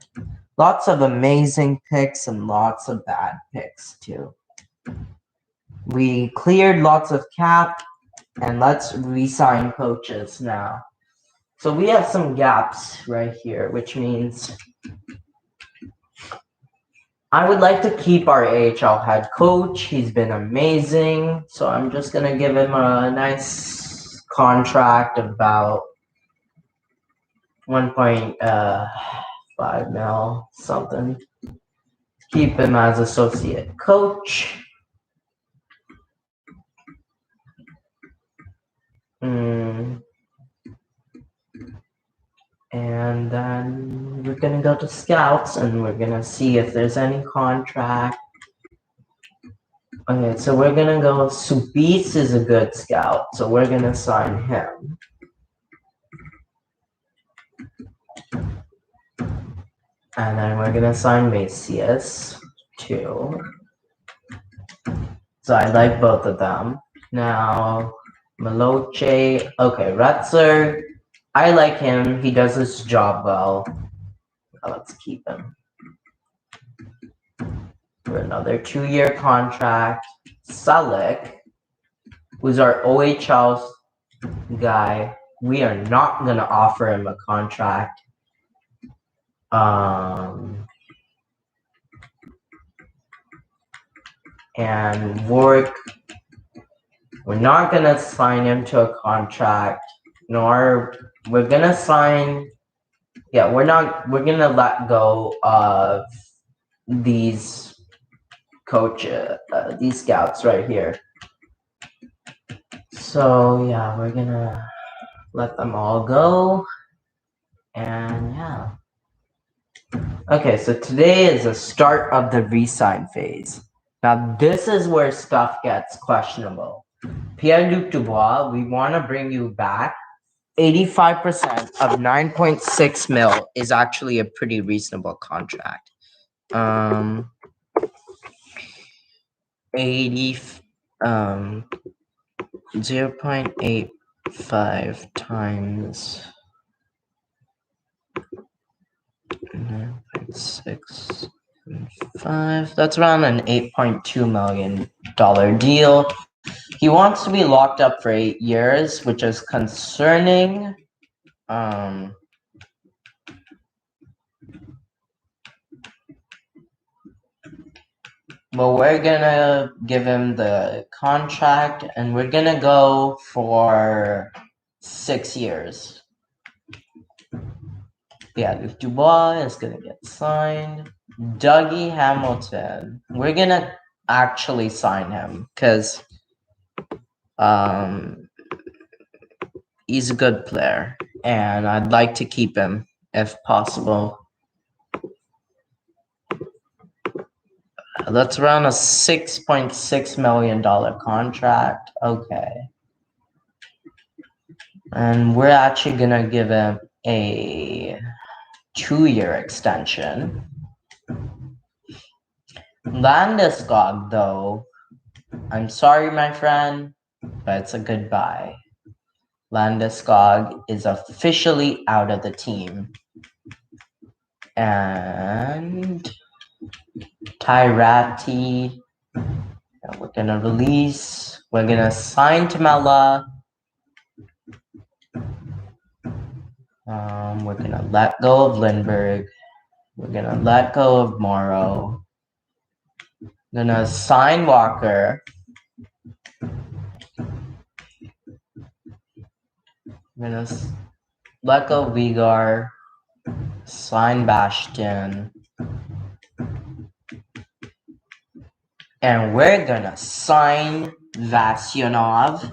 S1: Lots of amazing picks and lots of bad picks too. We cleared lots of cap, and let's re-sign coaches now. So we have some gaps right here, which means I would like to keep our AHL head coach. He's been amazing. So I'm just going to give him a nice contract of about 1.5 mil something. Keep him as associate coach. And then we're gonna go to scouts and we're gonna see if there's any contract. Okay, so we're gonna go. Subis is a good scout, so we're gonna sign him. And then we're gonna sign Macias too. So I like both of them. Now Maloche, okay, Retzer, I like him. He does his job well. Let's keep him for another 2-year contract. Selleck, who's our OHL guy, we are not going to offer him a contract. And Warwick, we're not going to sign him to a contract, nor we're going to sign, we're going to let go of these these scouts right here. So yeah, we're gonna let them all go. And yeah. Okay, so today is the start of the re-sign phase. Now this is where stuff gets questionable. Pierre-Luc Dubois, we want to bring you back. 85% of 9.6 mil is actually a pretty reasonable contract. 0.85 times 9.65. That's around an $8.2 million deal. He wants to be locked up for 8 years, which is concerning. But we're gonna give him the contract, and we're gonna go for 6 years. Yeah, Luc Dubois is gonna get signed. Dougie Hamilton, we're gonna actually sign him because he's a good player, and I'd like to keep him if possible. That's around a $6.6 million contract. Okay. And we're actually going to give him a 2-year extension. Landeskog, though, I'm sorry, my friend, but it's a goodbye. Landeskog is officially out of the team. And Tyrati, we're going to release. We're going to sign Tamela. We're going to let go of Lindbergh. We're going to let go of Morrow. We're going to sign Walker. We're going to let go of Vigar. Sign Bastion. And we're going to sign Vasyonov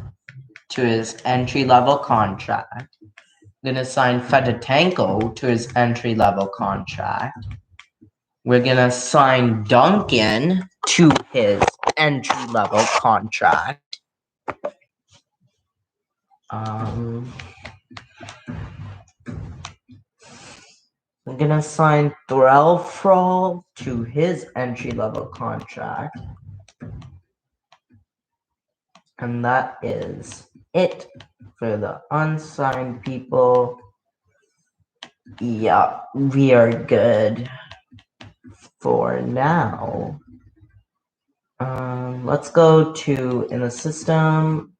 S1: to his entry-level contract. We're going to sign Fedotenko to his entry-level contract. We're going to sign Duncan to his entry-level contract. We're going to sign Threlfrall to his entry-level contract. And that is it for the unsigned people. Yeah, we are good for now. Let's go to in the system.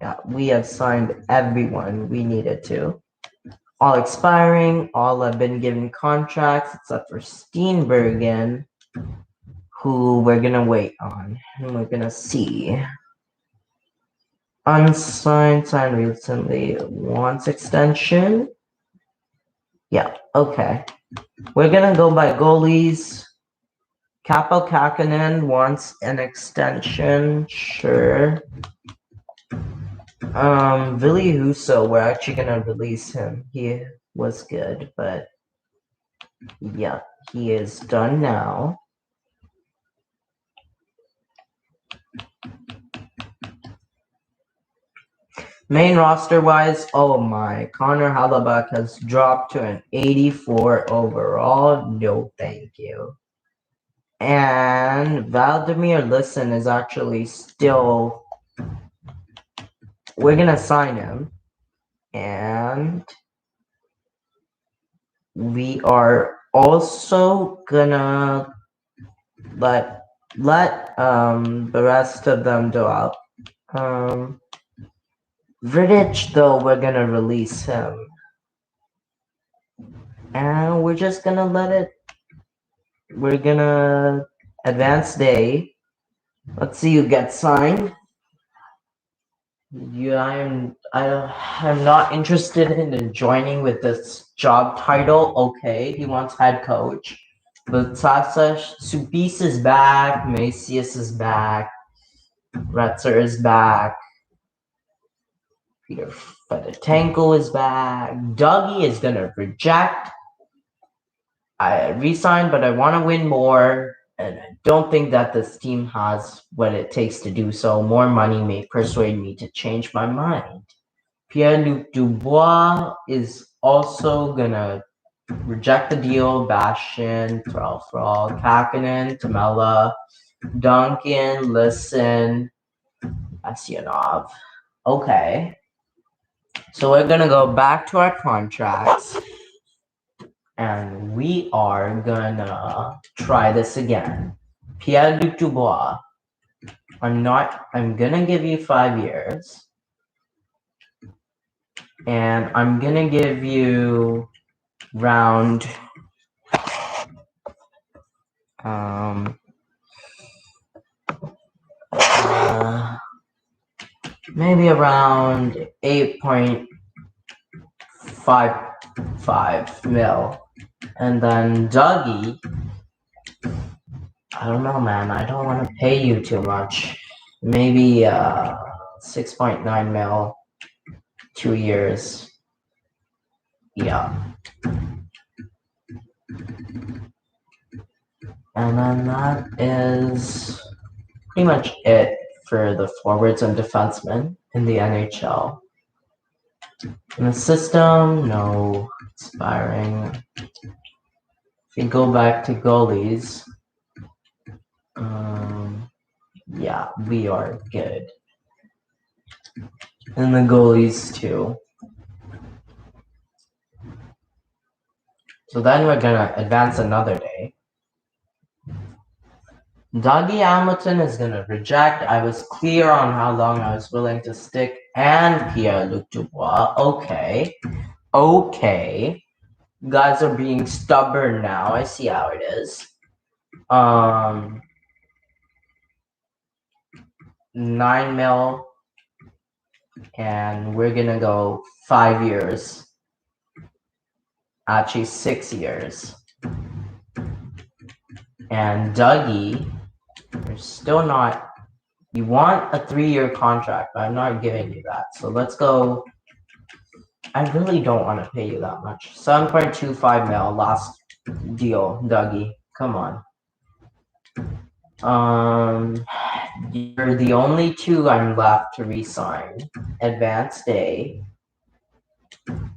S1: Yeah, we have signed everyone we needed to. All expiring, all have been given contracts except for Steenbergen, who we're gonna wait on, and we're gonna see. Unsigned, signed recently, wants extension. Yeah, okay. We're gonna go by goalies. Capo Kakinen wants an extension, sure. Ville Husso, we're actually gonna release him. He was good, but yeah, he is done now. Main roster-wise, oh my, Connor Hellebuyck has dropped to an 84 overall. No, thank you. And Vladimir Lisson is actually still... We're gonna sign him. And we are also gonna let the rest of them go out. Vidic, though, we're gonna release him. And we're just gonna let it... We're gonna advance day. Let's see who gets signed. Yeah, I'm not interested in joining with this job title. Okay, he wants head coach. But Sasa Subis is back, Macias is back, Retzer is back, Peter Fedotenko is back, Dougie is gonna reject. I resigned, but I want to win more, and I don't think that this team has what it takes to do so. More money may persuade me to change my mind. Pierre-Luc Dubois is also gonna reject the deal. Bastion, Threlfrall, Kakinen, Tamela, Duncan, Lisson, Asyanov. Okay. So we're gonna go back to our contracts. And we are gonna try this again. Pierre-Luc Dubois. I'm gonna give you 5 years. And I'm gonna give you round maybe around 8.55 mil. And then Dougie, I don't know, man. I don't want to pay you too much. Maybe 6.9 mil, 2 years. Yeah. And then that is pretty much it for the forwards and defensemen in the NHL. In the system, no expiring. If you go back to goalies, yeah, we are good. And the goalies too. So then we're gonna advance another day. Dougie Hamilton is gonna reject. I was clear on how long I was willing to stick, and Pierre-Luc Dubois. Okay. You guys are being stubborn now. I see how it is. 9 mil, and we're gonna go 5 years. Actually, 6 years. And Dougie, you're still not. You want a 3-year contract, but I'm not giving you that. So let's go. I really don't want to pay you that much. 7.25 mil, last deal, Dougie. Come on. You're the only two I'm left to re-sign. Advanced day.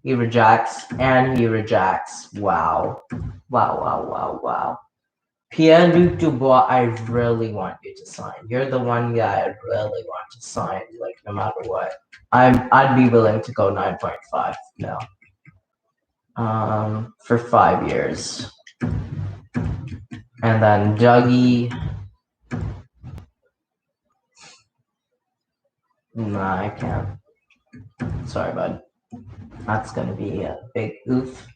S1: He rejects, and he rejects. Wow. Wow. Pierre-Luc Dubois, I really want you to sign. You're the one guy I really want to sign, like, no matter what. I'd be willing to go 9.5 mil. For 5 years. And then Dougie. Nah, I can't. Sorry, bud. That's gonna be a big oof.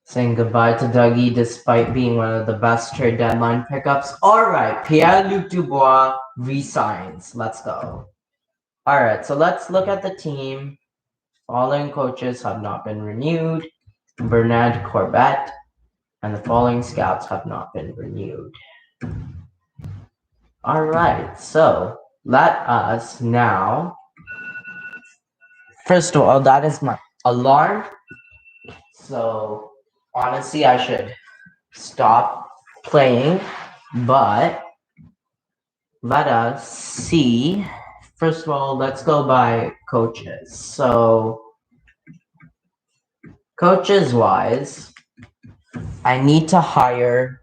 S1: Saying goodbye to Dougie despite being one of the best trade deadline pickups. Alright, Pierre-Luc Dubois resigns. Let's go. Alright, so let's look at the team. Following coaches have not been renewed. Bernard Corbett. And the following scouts have not been renewed. Alright, so let us now. First of all, that is my alarm. So honestly, I should stop playing, but let us see. First of all, let's go by coaches. So coaches wise, I need to hire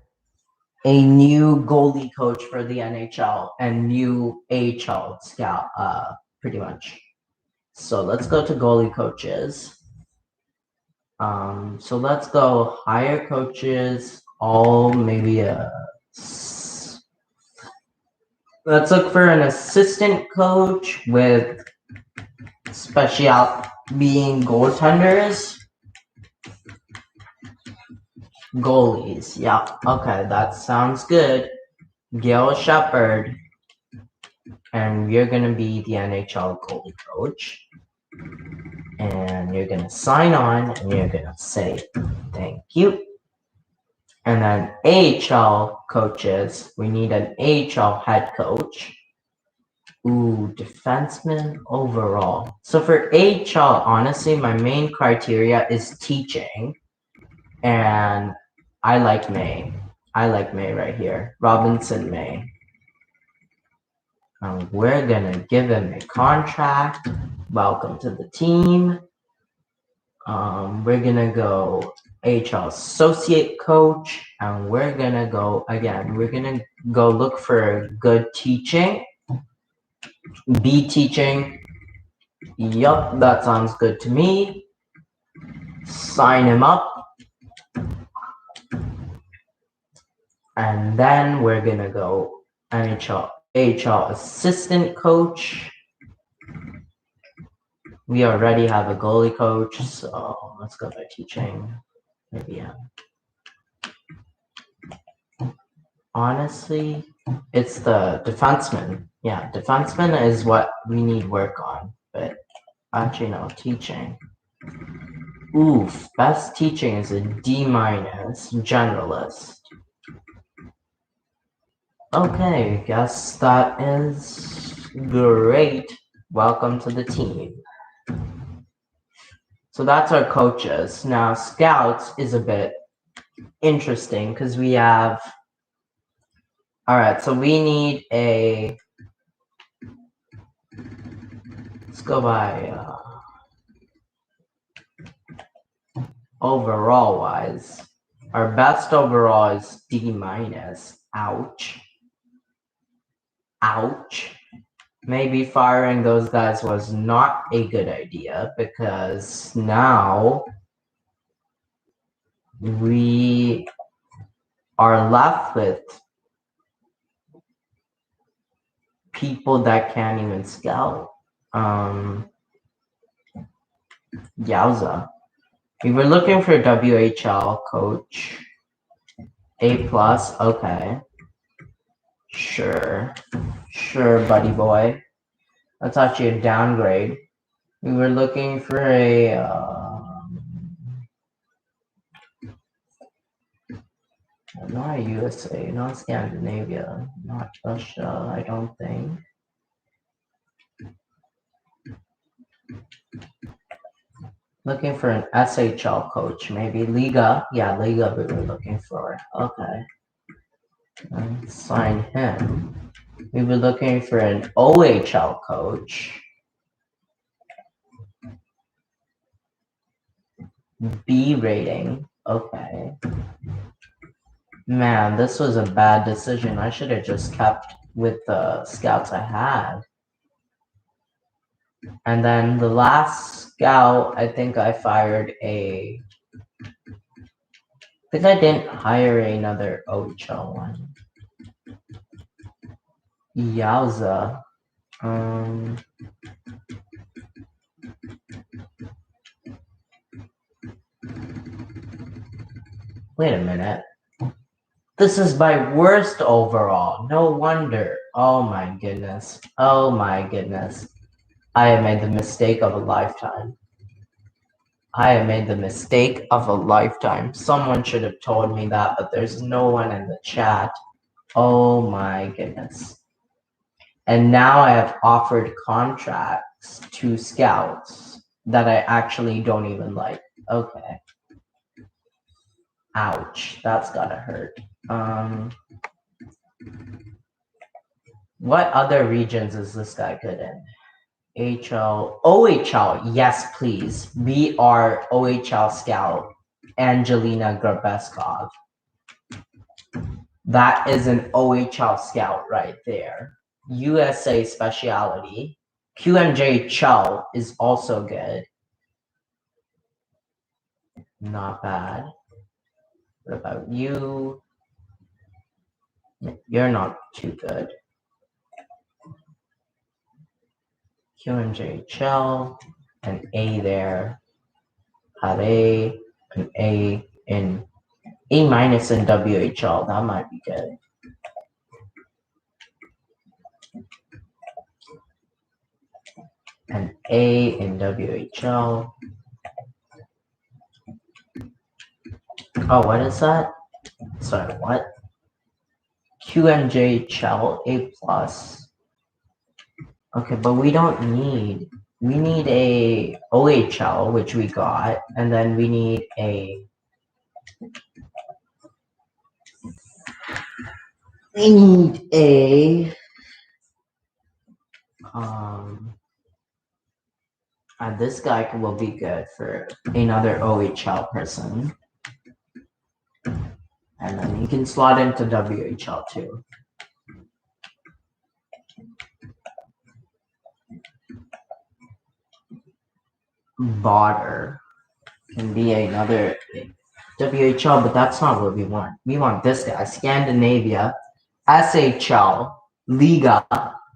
S1: a new goalie coach for the NHL and new AHL scout, pretty much. So let's go to goalie coaches. So let's go hire coaches, all maybe let's look for an assistant coach with special being goaltenders. Goalies, yeah, okay, that sounds good. Gail Shepard, and you're gonna be the NHL goalie coach. And you're gonna sign on and you're gonna say thank you. And then AHL coaches, we need an AHL head coach. Ooh, defenseman overall. So for AHL, honestly, my main criteria is teaching. And I like May. I like May right here. Robinson May. We're gonna give him a contract. Welcome to the team. We're gonna go AHL associate coach, and we're gonna go look for good teaching. B teaching. Yup, that sounds good to me. Sign him up. And then we're gonna go AHL assistant coach. We already have a goalie coach, so let's go by teaching. Maybe honestly, it's the defenseman. Yeah, defenseman is what we need work on. But actually, no, teaching. Oof, best teaching is a D-, generalist. Okay, guess that is great. Welcome to the team. So that's our coaches. Now, scouts is a bit interesting because we have. All right, so we need a. Let's go by overall wise. Our best overall is D minus. Ouch. Ouch. Maybe firing those guys was not a good idea because now we are left with people that can't even scout. Yowza. We were looking for WHL coach. A plus, okay. Sure, buddy boy. That's actually a downgrade. We were looking for a not USA, not Scandinavia, not Russia, I don't think. Looking for an SHL coach, maybe Liga. Yeah, Liga we were looking for. Okay. Sign him. We were looking for an OHL coach. B rating. Okay. Man, this was a bad decision. I should have just kept with the scouts I had. And then the last scout, I think I fired a. I think I didn't hire another OHL one. Yowza. Wait a minute. This is my worst overall. No wonder. Oh my goodness. Oh my goodness. I have made the mistake of a lifetime. I have made the mistake of a lifetime. Someone should have told me that, but there's no one in the chat. Oh my goodness. And now I have offered contracts to scouts that I actually don't even like. Okay. Ouch. That's gotta hurt. What other regions is this guy good in? OHL, yes, please. Be our OHL scout, Angelina Grabeskov. That is an OHL scout right there. USA speciality. QMJ Chow is also good. Not bad. What about you? You're not too good. QMJ Chow, an A there. Hare, an A in A minus in WHL. That might be good. An A in WHL. Oh, what is that? Sorry, what? QMJ Chell A plus. Okay, but we don't need. We need a OHL, which we got, and then we need a. We need a. This guy will be good for another OHL person. And then you can slot into WHL too. Botter can be another WHL, but that's not what we want. We want this guy, Scandinavia, SHL, Liga,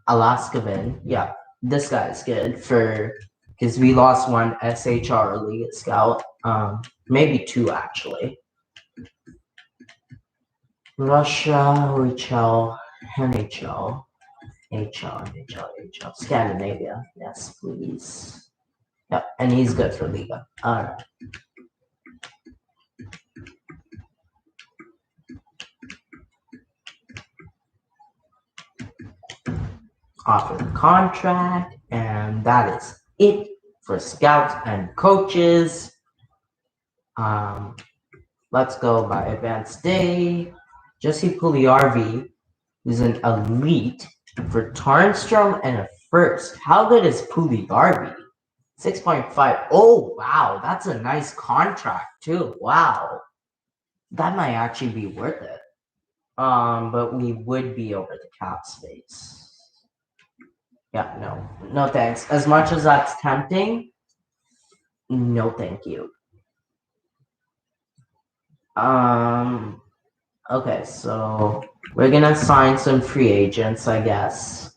S1: Alaskavan. Yeah, this guy is good for because we lost one SHR Liga scout, maybe two actually. Russia, OHL, NHL, HL, Scandinavia. Yes, please. Yeah, and he's good for Liga. All right. Offer the contract, and that is it for scouts and coaches. Let's go by advanced day. Jesse Pugliarvi is an elite for Tarnstrom and a first. How good is Pugliarvi? 6.5. Oh, wow. That's a nice contract, too. Wow. That might actually be worth it. But we would be over the cap space. Yeah, no. No thanks. As much as that's tempting, no thank you. Okay, so we're gonna sign some free agents, I guess.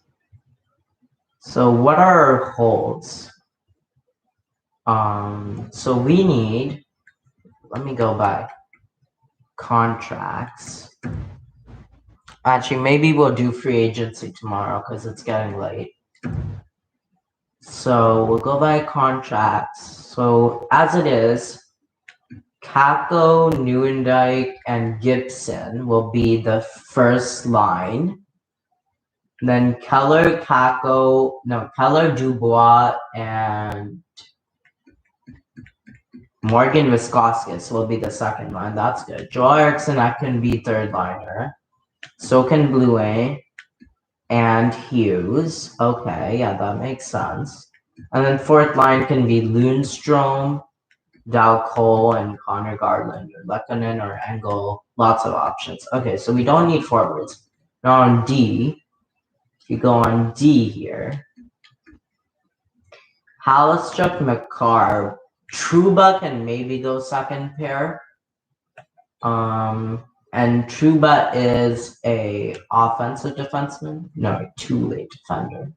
S1: So what are our holds? So we need, let me go by contracts. Actually, maybe we'll do free agency tomorrow because it's getting late. So we'll go by contracts. So as it is, Kako, Newendike, and Gibson will be the first line. Then Keller, Dubois, and Morgan Wiskoskis will be the second line. That's good. Joel Eriksson, that can be third liner. So can Bluet and Hughes. Okay, yeah, that makes sense. And then fourth line can be Lundstrom, Dow Cole, and Connor Garland, or Lekkonen, or Engel. Lots of options. Okay, so we don't need forwards. Now on D, if you go on D here, Halistruck, McCarr, Trouba can maybe go second pair. And Trouba is a offensive defenseman, no, a two-way defender.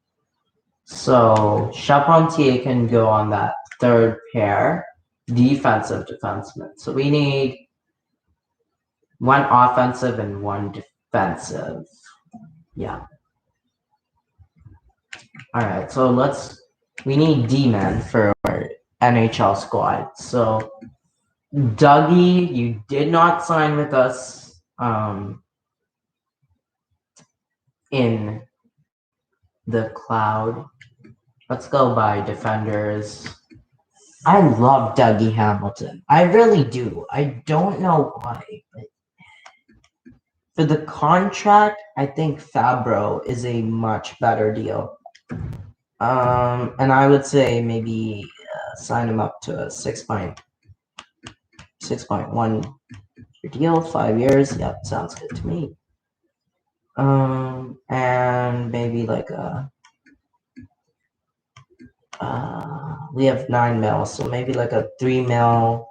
S1: So Charpentier can go on that third pair, defensive defenseman. So we need one offensive and one defensive. Yeah. All right. So we need D-men for our NHL squad. So Dougie, you did not sign with us in the cloud. Let's go by defenders. I love Dougie Hamilton. I really do. I don't know why, but for the contract, I think Fabro is a much better deal. And I would say maybe sign him up to a 6.1 deal, 5 years. Yep, sounds good to me. And maybe like we have 9 mil, so maybe like a 3 mil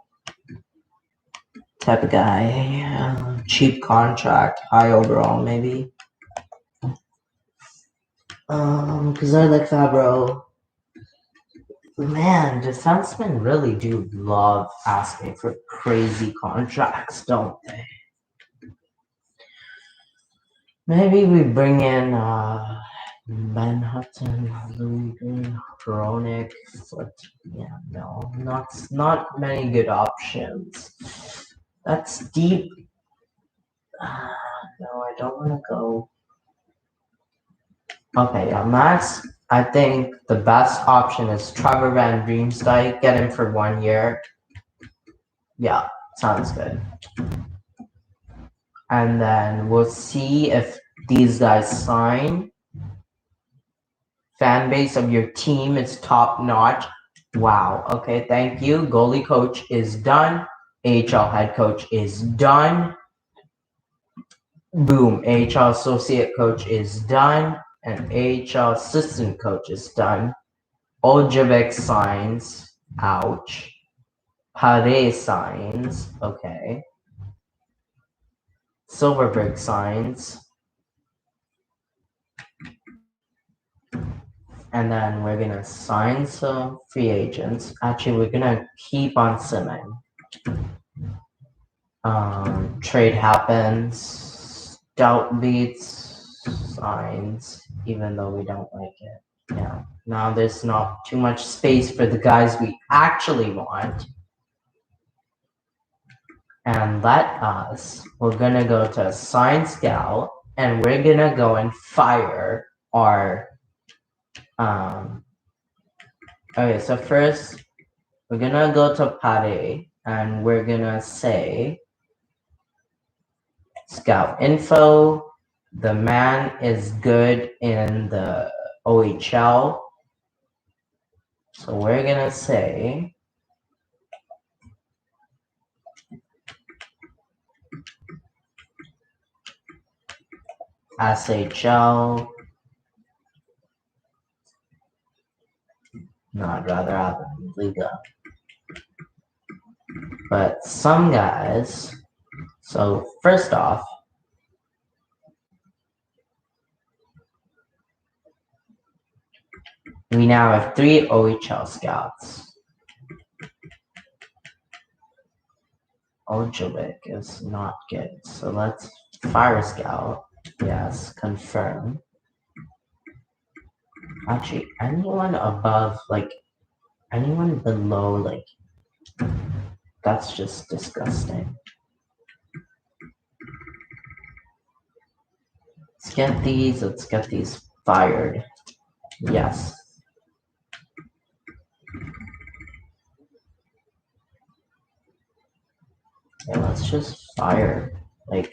S1: type of guy. Cheap contract, high overall, maybe. Because I like Fabro. Man, defensemen really do love asking for crazy contracts, don't they? Maybe we bring in Ben Hutton, Louis Green, Kronik, yeah, no, not many good options. That's deep. No, I don't want to go. Okay, yeah, Max, I think the best option is Trevor Van Riemsdyk. Get him for 1 year. Yeah, sounds good. And then we'll see if these guys sign. Fan base of your team is top notch. Wow. Okay, thank you. Goalie coach is done. AHL head coach is done. Boom. AHL associate coach is done. And AHL assistant coach is done. Oljevic signs. Ouch. Pare signs. Okay. Silverberg signs. And then we're gonna sign some free agents. Actually, we're gonna keep on simming. Trade happens. Doubt beats signs, even though we don't like it. Yeah. Now there's not too much space for the guys we actually want. And we're gonna go to Sign Scout, and we're gonna go and fire our okay, so first we're gonna go to Pare and we're gonna say Scout info. The man is good in the OHL. So we're gonna say SHL. No, I'd rather have Liga. But some guys. So first off, we now have 3 OHL scouts. Ojalik is not good. So let's fire scout. Yes, confirm. Actually, anyone above, like, anyone below, like, that's just disgusting. Let's get these fired. Yes. Yeah, let's just fire, like,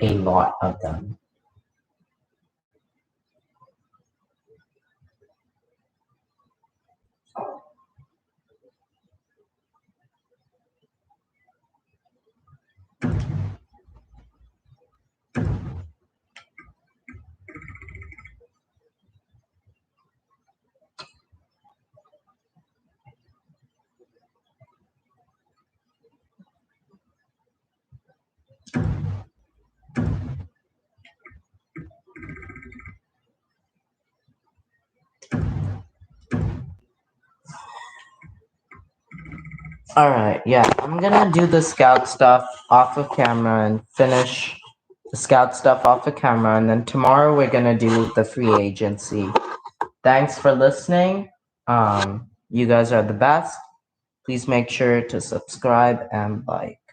S1: a lot of them. Alright, yeah, I'm gonna do the scout stuff off of camera and finish the scout stuff off of camera, and then tomorrow we're gonna do the free agency. Thanks for listening. You guys are the best. Please make sure to subscribe and like.